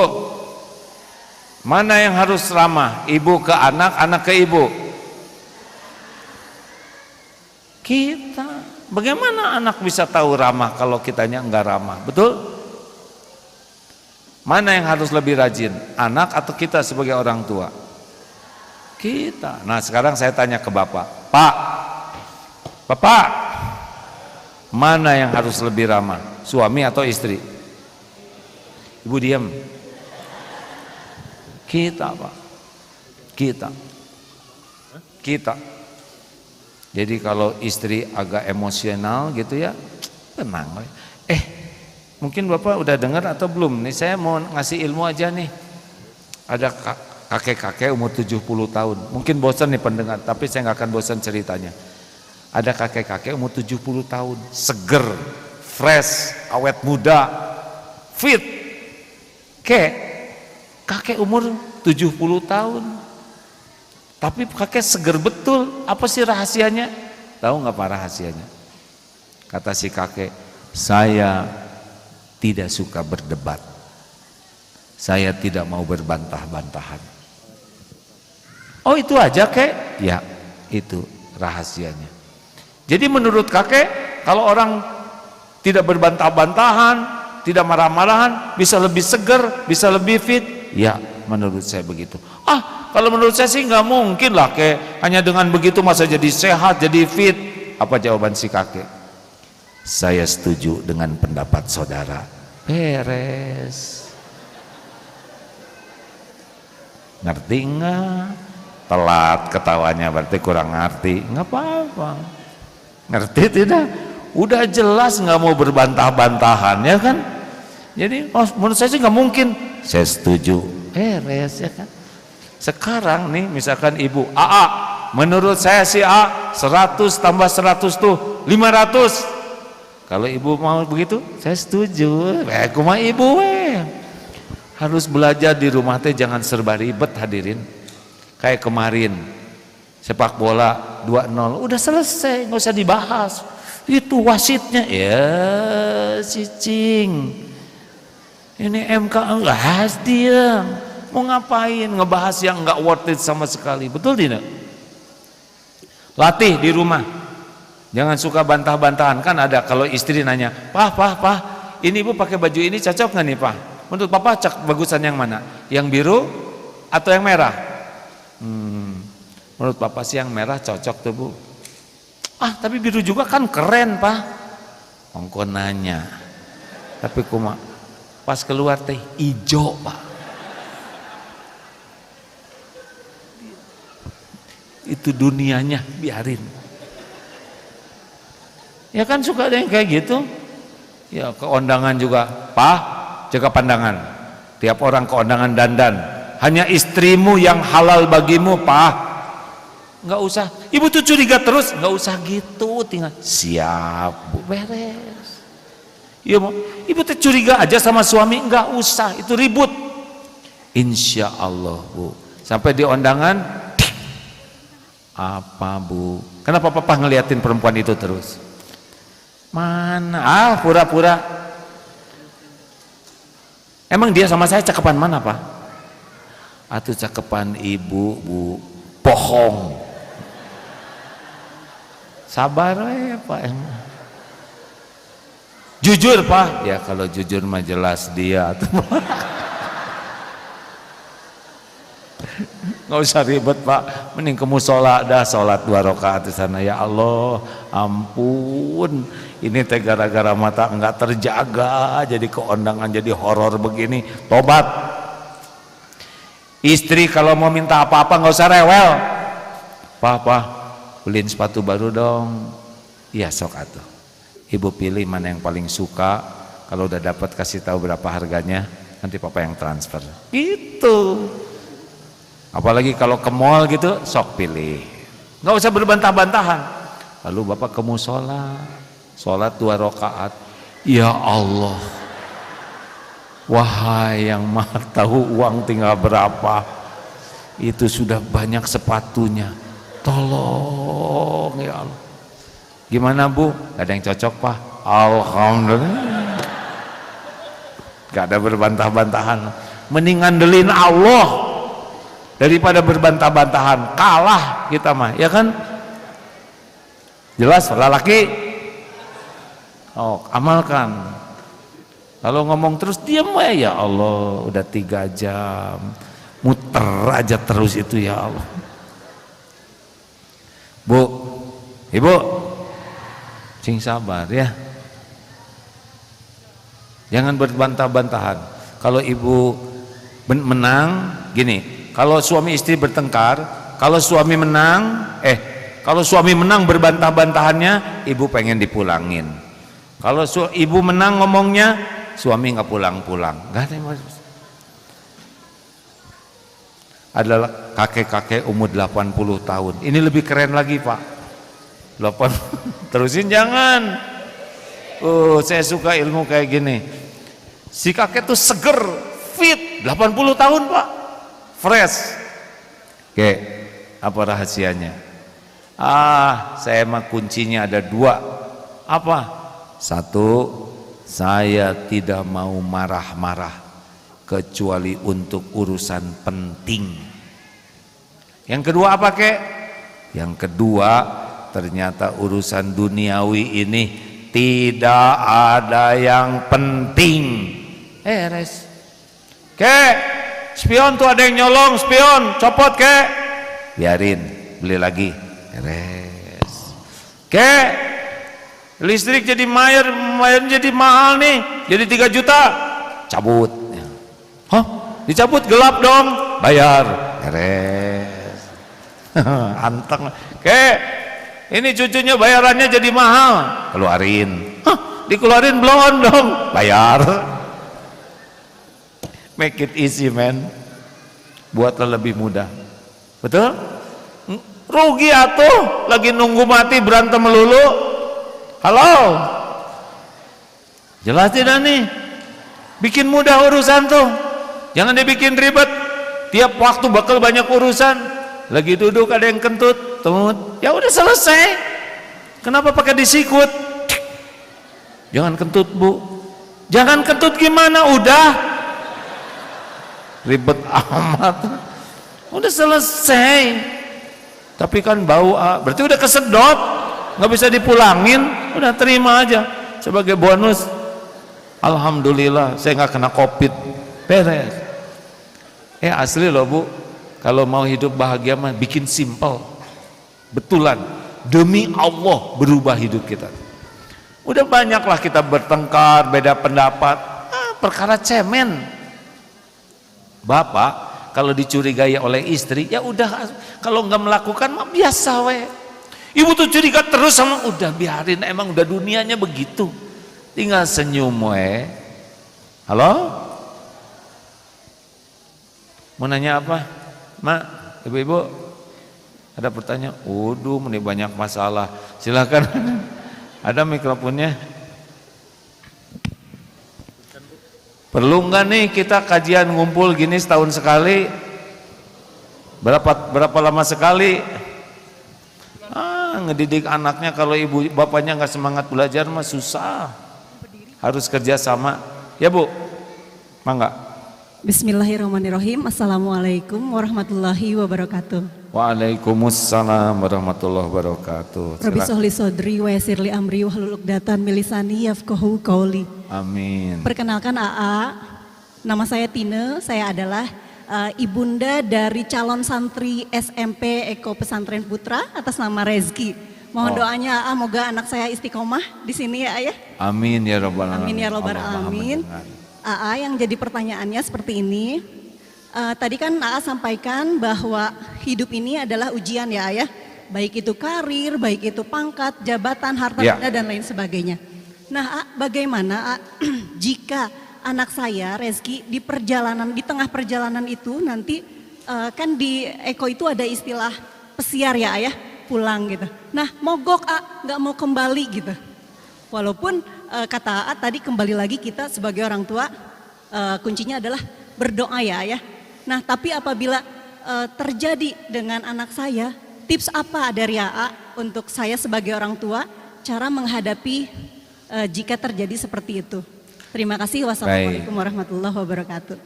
mana yang harus ramah? Ibu ke anak, anak ke ibu? Kita. Bagaimana anak bisa tahu ramah kalau kitanya enggak ramah? Betul? Mana yang harus lebih rajin? Anak atau kita sebagai orang tua? Kita. Nah sekarang saya tanya ke Bapak. Bapak, mana yang harus lebih ramah? Suami atau istri? Ibu diam. Kita Pak. Kita. Jadi kalau istri agak emosional gitu ya, tenang. Mungkin Bapak udah dengar atau belum? Nih saya mau ngasih ilmu aja nih. Ada kakek-kakek umur 70 tahun. Mungkin bosan nih pendengar, tapi saya nggak akan bosan ceritanya. Ada kakek-kakek umur 70 tahun, seger, fresh, awet muda, fit. Kakek umur 70 tahun. Tapi kakek seger betul. Apa sih rahasianya? Tahu nggak apa rahasianya? Kata si kakek, Saya tidak suka berdebat. Saya tidak mau berbantah-bantahan. Oh itu aja kek? Ya itu rahasianya. Jadi menurut kakek kalau orang tidak berbantah-bantahan, tidak marah-marahan, bisa lebih seger, bisa lebih fit. Ya menurut saya begitu. Kalau menurut saya sih nggak mungkin lah kek. Hanya dengan begitu masa jadi sehat, jadi fit. Apa jawaban si kakek? Saya setuju dengan pendapat saudara. Beres. Ngerti nggak? Telat ketawanya berarti kurang ngerti. Nggak apa-apa. Ngerti tidak? Udah jelas nggak mau berbantah-bantahan ya kan? Jadi menurut saya sih nggak mungkin. Saya setuju. Beres ya kan? Sekarang nih misalkan ibu AA, menurut saya si A 100 tambah 100 tuh 500. Kalau ibu mau begitu, saya setuju. Aku mah ibu harus belajar di rumah teh jangan serba ribet hadirin. Kayak kemarin sepak bola 2-0 udah selesai, nggak usah dibahas. Itu wasitnya ya cicing. Ini MK bahas dia. Mau ngapain ngebahas yang nggak worth it sama sekali, betul tidak? Latih di rumah, jangan suka bantah-bantahan. Kan ada kalau istri nanya, Pah, ini ibu pakai baju ini cocok nggak nih Pah? Menurut papa cak bagusan yang mana? Yang biru atau yang merah? Menurut papa sih yang merah cocok tuh bu. Tapi biru juga kan keren Pah. Ongko nanya, tapi kuma pas keluar teh ijo Pak. Itu dunianya, biarin. Ya kan suka ada yang kayak gitu. Ya ke undangan juga, Pak, jaga pandangan. Tiap orang ke undangan dandan. Hanya istrimu yang halal bagimu, Pak. Nggak usah. Ibu tuh curiga terus, nggak usah gitu. Tinggal siap, Bu, beres. Ya, ibu tuh curiga aja sama suami, nggak usah. Itu ribut. Insya Allah, Bu. Sampai di undangan. Apa bu? Kenapa papa ngeliatin perempuan itu terus? Mana? Pura-pura. Emang dia sama saya cakepan mana pak? Atuh cakepan ibu bu, bohong. Sabar ya pak. Jujur pak? Ya kalau jujur mah jelas dia. Nggak usah ribet pak, mending ke musola dah, sholat 2 rakaat di sana. Ya Allah, ampun, ini teh gara-gara mata enggak terjaga, jadi keundangan jadi horor begini. Tobat. Istri kalau mau minta apa-apa nggak usah rewel. Papa, beliin sepatu baru dong. Iya sok atuh. Ibu pilih mana yang paling suka. Kalau udah dapat kasih tahu berapa harganya, nanti papa yang transfer. Gitu. Apalagi kalau ke mall gitu, sok pilih. Nggak usah berbantah-bantahan. Lalu bapak ke musola, sholat 2 rakaat. Ya Allah, wahai yang maha tahu uang tinggal berapa, itu sudah banyak sepatunya. Tolong ya Allah. Gimana bu? Gak ada yang cocok pak? Alhamdulillah. Gak ada berbantah-bantahan. Mending ngandelin Allah daripada berbantah-bantahan. Kalah kita mah, ya kan? Jelas lelaki. Amalkan. Kalau ngomong terus diam ya Allah, udah 3 jam muter aja terus itu ya Allah. Bu, ibu, sing sabar ya. Jangan berbantah-bantahan. Kalau ibu menang gini. Kalau suami istri bertengkar, kalau suami menang, kalau suami menang berbantah-bantahannya, ibu pengen dipulangin. Kalau ibu menang ngomongnya, suami nggak pulang-pulang. Nggak ada yang harus. Adalah kakek-kakek umur 80 tahun. Ini lebih keren lagi pak. 80. Terusin jangan. Saya suka ilmu kayak gini. Si kakek tuh seger, fit, 80 tahun pak. Fresh. Oke, apa rahasianya? Saya mah kuncinya ada 2. Apa? Satu, saya tidak mau marah-marah kecuali untuk urusan penting. Yang kedua apa kek? Yang kedua, ternyata urusan duniawi ini tidak ada yang penting. Res. Kek, spion tuh ada yang nyolong, spion, copot kek. Biarin, beli lagi. Res. Kek, listrik jadi mayar jadi mahal nih, jadi 3 juta. Cabut. Hah? Dicabut, gelap dong. Bayar. Res. Anteng. Kek, ini cucunya bayarannya jadi mahal. Keluarin. Hah? Dikeluarin belum dong. Bayar. Make it easy man. Buatlah lebih mudah. Betul? Rugi atuh, lagi nunggu mati berantem melulu. Halo. Jelas tidak nih? Bikin mudah urusan tuh. Jangan dibikin ribet. Tiap waktu bakal banyak urusan. Lagi duduk ada yang kentut, tumut. Ya udah selesai. Kenapa pakai disikut? Jangan kentut, Bu. Jangan kentut gimana? Udah. Ribet amat. Udah selesai. Tapi kan bau, berarti udah kesedot. Nggak bisa dipulangin. Udah terima aja sebagai bonus. Alhamdulillah saya nggak kena COVID. Beres. Asli loh Bu, kalau mau hidup bahagia mah bikin simple. Betulan, demi Allah berubah hidup kita. Udah banyaklah kita bertengkar, beda pendapat, perkara cemen. Bapak kalau dicurigai oleh istri, ya udah, kalau nggak melakukan mah biasa we. Ibu tuh curiga terus sama, udah biarin, emang udah dunianya begitu. Tinggal senyum we. Halo? Mau nanya apa? Mak, ibu-ibu ada pertanyaan? Waduh, ini banyak masalah. Silakan. Ada mikrofonnya. Perlu nggak nih kita kajian ngumpul gini setahun sekali? Berapa lama sekali? Ngedidik anaknya kalau ibu bapaknya nggak semangat belajar mah susah. Harus kerja sama. Ya Bu, mangga. Bismillahirrahmanirrahim. Assalamualaikum warahmatullahi wabarakatuh. Waalaikumsalam warahmatullahi wabarakatuh. Rabbi sholli sodri wa yassirli amri wahlul 'uqdatam min lisani yafqahu qauli. Amin. Perkenalkan AA, nama saya Tine, saya adalah ibunda dari calon santri SMP Eko Pesantren Putra atas nama Rezki. Mohon doanya AA, moga anak saya istiqomah di sini ya Ayah. Amin ya rabbal alamin. Amin ya rabbal alamin. AA, yang jadi pertanyaannya seperti ini. Tadi kan AA sampaikan bahwa hidup ini adalah ujian ya Ayah. Baik itu karir, baik itu pangkat, jabatan, harta benda dan lain sebagainya. Nah, bagaimana jika anak saya Rezki di tengah perjalanan itu nanti kan di Eko itu ada istilah pesiar ya Ayah, pulang gitu. Nah, mogok nggak mau kembali gitu. Walaupun kata tadi kembali lagi kita sebagai orang tua kuncinya adalah berdoa ya Ayah. Nah, tapi apabila terjadi dengan anak saya, tips apa dari AA untuk saya sebagai orang tua cara menghadapi jika terjadi seperti itu? Terima kasih. Wassalamualaikum warahmatullahi wabarakatuh.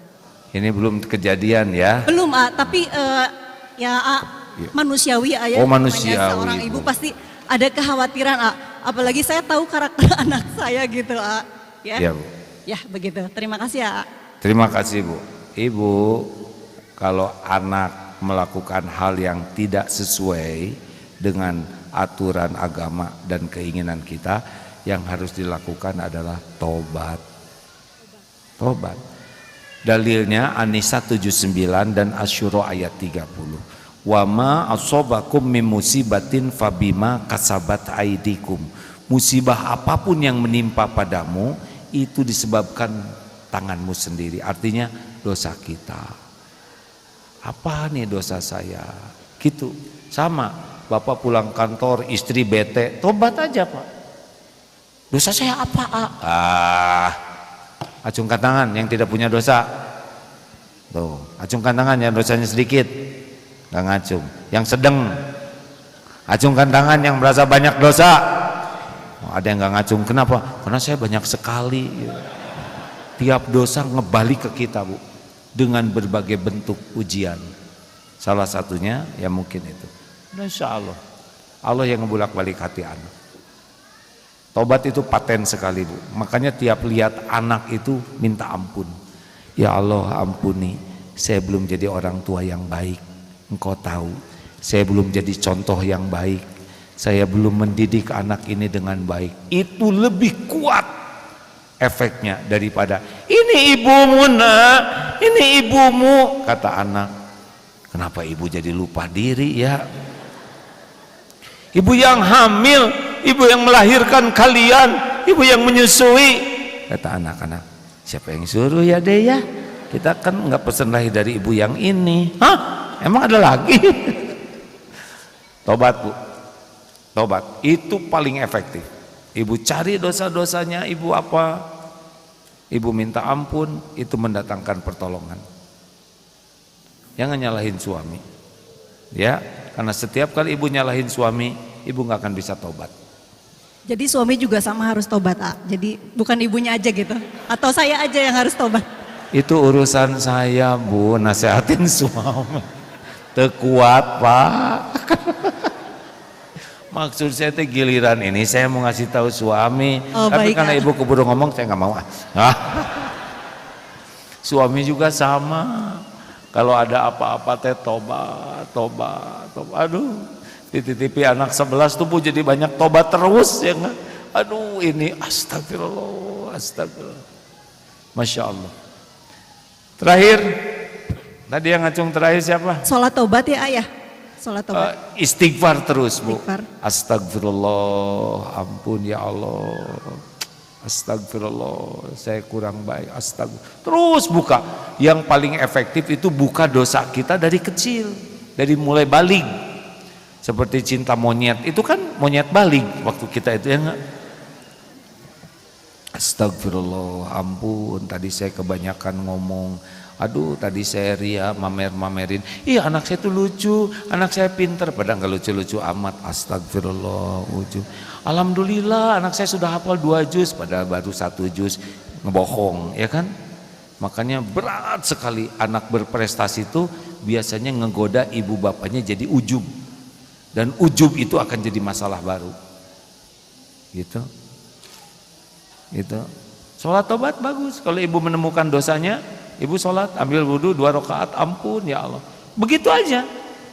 Ini belum kejadian ya? Belum tapi manusiawi Ayah. Oh manusiawi. Seorang ibu pasti ada kekhawatiran apalagi saya tahu karakter anak saya gitu ya. Ya, Bu. Ya begitu. Terima kasih ya. Terima kasih Bu. Ibu, kalau anak melakukan hal yang tidak sesuai dengan aturan agama dan keinginan kita, yang harus dilakukan adalah tobat. Tobat. Dalilnya An-Nisa 79 dan Asy-Syura ayat 30. Wa ma asobakum min musibatin fabima kasabat aidikum. Musibah apapun yang menimpa padamu itu disebabkan tanganmu sendiri. Artinya dosa kita. Apa nih dosa saya? Gitu. Sama, Bapak pulang kantor, istri bete, tobat aja Pak. Dosa saya apa? Acungkan tangan yang tidak punya dosa. Tuh, acungkan tangan yang dosanya sedikit. Nggak ngacung. Yang sedang, acungkan tangan yang merasa banyak dosa. Ada yang nggak ngacung, kenapa? Karena saya banyak sekali. Tiap dosa ngebalik ke kita, Bu, dengan berbagai bentuk ujian. Salah satunya ya mungkin itu. Insya Allah, Allah yang ngebulak-balik hati anak. Tobat itu paten sekali, Bu. Makanya tiap lihat anak itu minta ampun. Ya Allah, ampuni, saya belum jadi orang tua yang baik. Engkau tahu, saya belum jadi contoh yang baik. Saya belum mendidik anak ini dengan baik. Itu lebih kuat efeknya daripada ini ibumu nak, ini ibumu, kata anak. Kenapa ibu jadi lupa diri ya? Ibu yang hamil, ibu yang melahirkan kalian, ibu yang menyusui, kata anak-anak. Siapa yang suruh ya deh ya? Kita kan nggak pesen lahir dari ibu yang ini. Hah? Emang ada lagi? Tobat, Bu. Tobat itu paling efektif. Ibu cari dosa-dosanya, ibu apa? Ibu minta ampun, itu mendatangkan pertolongan. Jangan nyalahin suami, ya, karena setiap kali ibu nyalahin suami, ibu nggak akan bisa tobat. Jadi suami juga sama harus tobat, jadi bukan ibunya aja gitu, atau saya aja yang harus tobat? Itu urusan saya, Bu, nasehatin suami. Tekuat, Pak. Maksud saya teh giliran ini saya mau ngasih tahu suami, tapi karena ibu keburu ngomong saya nggak mau. Suami juga sama. Kalau ada apa-apa teh tobat. Aduh, titipi anak 11 tuh Bu jadi banyak tobat terus ya nggak? Aduh, ini astagfirullah. Masya Allah. Terakhir, tadi yang ngacung terakhir siapa? Sholat tobat ya ayah. Sholat tobat. Istighfar terus, Bu. Istighfar. Astagfirullah, ampun ya Allah. Astagfirullah, saya kurang baik. Astagfirullah. Terus buka. Yang paling efektif itu buka dosa kita dari kecil, dari mulai balik. Seperti cinta monyet, itu kan monyet balik waktu kita itu ya enggak? Astagfirullah, ampun, tadi saya kebanyakan ngomong. Aduh, tadi saya ria mamerin. Iya, anak saya tuh lucu, anak saya pinter, padahal nggak lucu-lucu amat. Astagfirullah, ujub. Alhamdulillah, anak saya sudah hafal 2 juz, padahal baru 1 juz, ngebohong, ya kan? Makanya berat sekali anak berprestasi itu biasanya ngegoda ibu bapaknya jadi ujub, dan ujub itu akan jadi masalah baru. Gitu. Sholat tobat bagus. Kalau ibu menemukan dosanya, ibu sholat, ambil wudhu 2 rakaat, ampun ya Allah. Begitu aja.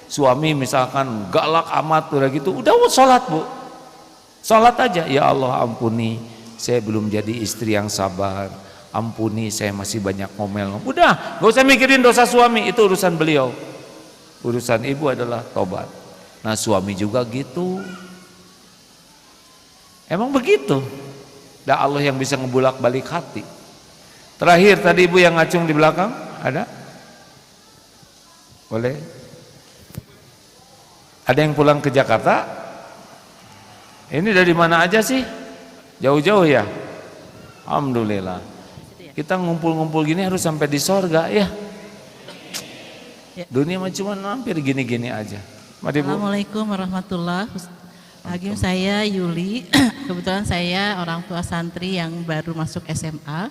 Suami misalkan galak amat udah gitu, udah sholat, Bu. Sholat aja, ya Allah ampuni, saya belum jadi istri yang sabar. Ampuni, saya masih banyak ngomel. Udah, gak usah mikirin dosa suami, itu urusan beliau. Urusan ibu adalah tobat. Nah, suami juga gitu. Emang begitu. Dan Allah yang bisa ngebulak balik hati. Terakhir tadi ibu yang ngacung di belakang, ada? Boleh? Ada yang pulang ke Jakarta? Ini dari mana aja sih? Jauh-jauh ya? Alhamdulillah. Kita ngumpul-ngumpul gini harus sampai di sorga ya. Dunia mah cuma hampir gini-gini aja. Mari, Bu. Assalamualaikum warahmatullahi wabarakatuh. Hakim, saya Yuli. Kebetulan saya orang tua santri yang baru masuk SMA.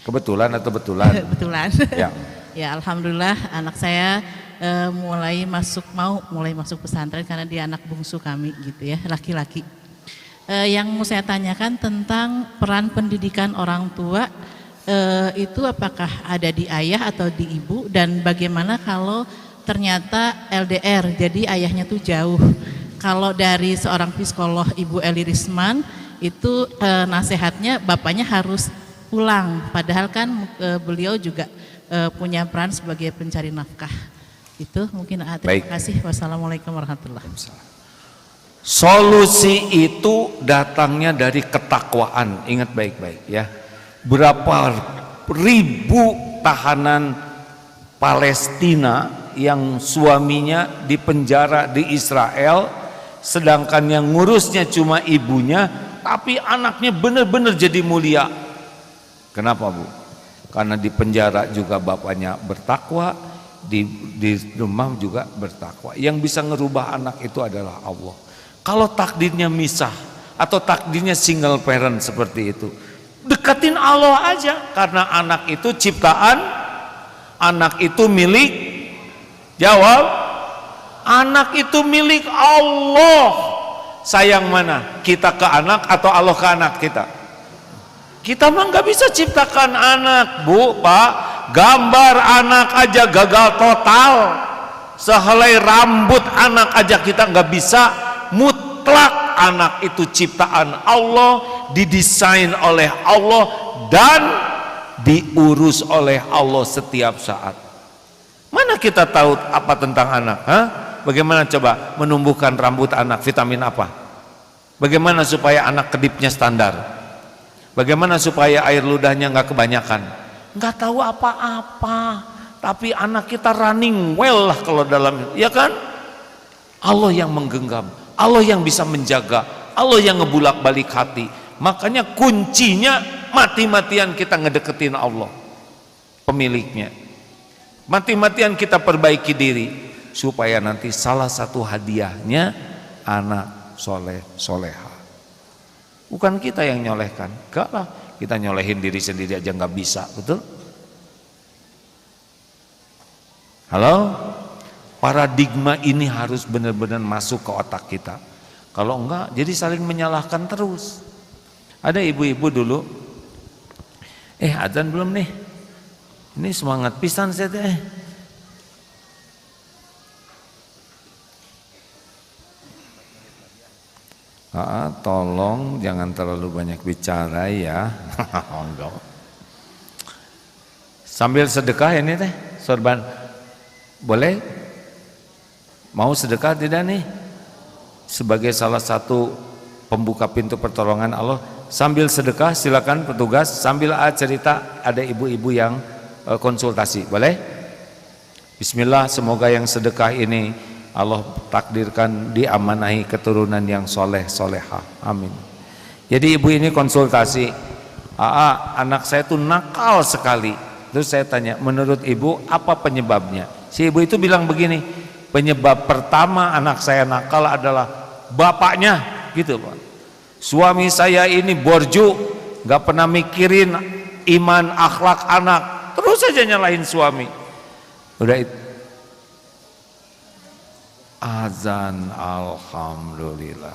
Kebetulan atau betulan? Kebetulan. Ya. Ya, alhamdulillah anak saya mulai masuk pesantren karena dia anak bungsu kami gitu ya, laki-laki. Yang mau saya tanyakan tentang peran pendidikan orang tua, itu apakah ada di ayah atau di ibu, dan bagaimana kalau ternyata LDR, jadi ayahnya tuh jauh. Kalau dari seorang psikolog Ibu Eli Risman itu nasihatnya bapaknya harus pulang, padahal kan beliau juga punya peran sebagai pencari nafkah. Itu mungkin. Terima kasih. Wassalamualaikum warahmatullahi wabarakatuh. Solusi itu datangnya dari ketakwaan. Ingat baik-baik ya. Berapa ribu tahanan Palestina yang suaminya dipenjara di Israel, sedangkan yang ngurusnya cuma ibunya, tapi anaknya benar-benar jadi mulia. Kenapa, Bu? Karena di penjara juga bapaknya bertakwa, di rumah juga bertakwa. Yang bisa ngerubah anak itu adalah Allah. Kalau takdirnya misah, atau takdirnya single parent seperti itu. Deketin Allah aja, karena anak itu ciptaan, anak itu milik, jawab, anak itu milik Allah. Sayang mana, kita ke anak atau Allah ke anak kita? Kita mah nggak bisa ciptakan anak, Bu, Pak. Gambar anak aja gagal total. Sehelai rambut anak aja kita nggak bisa. Mutlak anak itu ciptaan Allah, didesain oleh Allah dan diurus oleh Allah setiap saat. Mana kita tahu apa tentang anak? Bagaimana coba menumbuhkan rambut anak, vitamin apa? Bagaimana supaya anak kedipnya standar? Bagaimana supaya air ludahnya nggak kebanyakan? Nggak tahu apa-apa. Tapi anak kita running well lah kalau dalam, ya kan? Allah yang menggenggam, Allah yang bisa menjaga, Allah yang ngebulak-balik hati. Makanya kuncinya mati-matian kita ngedeketin Allah, pemiliknya. Mati-matian kita perbaiki diri supaya nanti salah satu hadiahnya anak soleh soleha. Bukan kita yang nyolehkan, enggak lah, kita nyolehin diri sendiri aja nggak bisa, betul? Halo, paradigma ini harus benar-benar masuk ke otak kita. Kalau enggak, jadi saling menyalahkan terus. Ada ibu-ibu dulu, azan belum nih? Ini semangat pisan saya teh. Tolong jangan terlalu banyak bicara ya. Sambil sedekah ini teh, sorban. Boleh? Mau sedekah tidak nih? Sebagai salah satu pembuka pintu pertolongan Allah. Sambil sedekah silakan petugas, sambil cerita ada ibu-ibu yang konsultasi. Boleh? Bismillah, semoga yang sedekah ini Allah takdirkan diamanahi keturunan yang soleh solehah. Amin. Jadi ibu ini konsultasi, anak saya tuh nakal sekali. Terus saya tanya, menurut ibu apa penyebabnya? Si ibu itu bilang begini, penyebab pertama anak saya nakal adalah bapaknya, gitu Pak. Suami saya ini borju, gak pernah mikirin iman akhlak anak, terus saja nyalahin suami. Udah itu azan, alhamdulillah.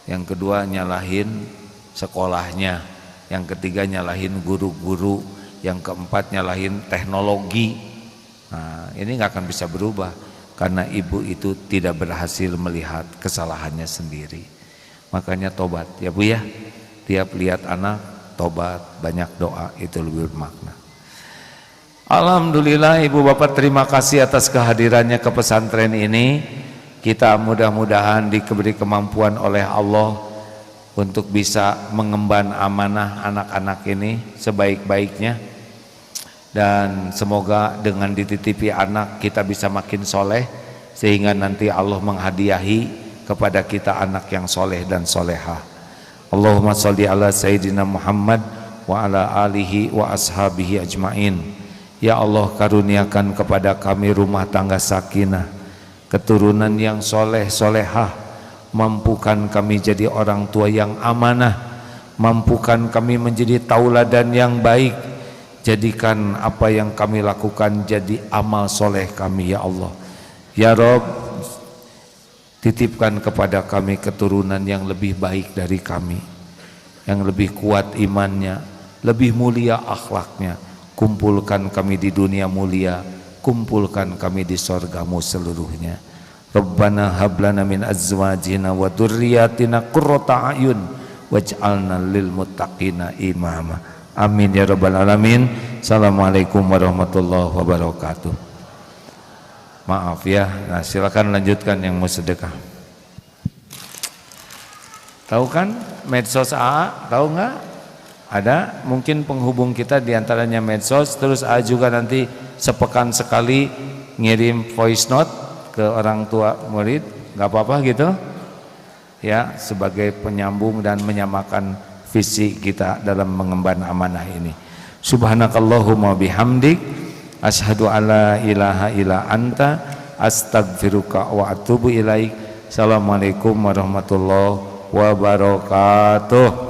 Yang kedua nyalahin sekolahnya, yang ketiga nyalahin guru-guru, yang keempat nyalahin teknologi. Nah, ini nggak akan bisa berubah karena ibu itu tidak berhasil melihat kesalahannya sendiri. Makanya tobat ya Bu ya. Tiap lihat anak tobat, banyak doa, itu lebih bermakna. Alhamdulillah Ibu Bapak, terima kasih atas kehadirannya ke pesantren ini. Kita mudah-mudahan diberi kemampuan oleh Allah untuk bisa mengemban amanah anak-anak ini sebaik-baiknya. Dan semoga dengan dititipi anak kita bisa makin soleh, sehingga nanti Allah menghadiahi kepada kita anak yang soleh dan solehah. Allahumma sholli ala Sayyidina Muhammad wa ala alihi wa ashabihi ajmain. Ya Allah, karuniakan kepada kami rumah tangga sakinah, keturunan yang soleh solehah, mampukan kami jadi orang tua yang amanah, mampukan kami menjadi tauladan yang baik. Jadikan apa yang kami lakukan jadi amal soleh kami ya Allah. Ya Rob, titipkan kepada kami keturunan yang lebih baik dari kami, yang lebih kuat imannya, lebih mulia akhlaknya. Kumpulkan kami di dunia mulia, kumpulkan kami di sorgamu seluruhnya. Rabbana hablana min azwajina wa dzurriyyatina qurrata a'yun waj'alna lil muttaqina imama. Amin ya rabbal alamin. Assalamualaikum warahmatullahi wabarakatuh. Maaf ya. Nah, silakan lanjutkan yang mau sedekah. Tahu kan medsos AA? Tahu nggak? Ada mungkin penghubung kita diantaranya medsos. Terus AA juga nanti sepekan sekali ngirim voice note ke orang tua murid. Nggak apa-apa gitu ya, sebagai penyambung dan menyamakan visi kita dalam mengemban amanah ini. Subhanakallahumma bihamdik asyhadu alla ilaha illa anta astaghfiruka wa atubu ilaik. Assalamualaikum warahmatullahi wabarakatuh.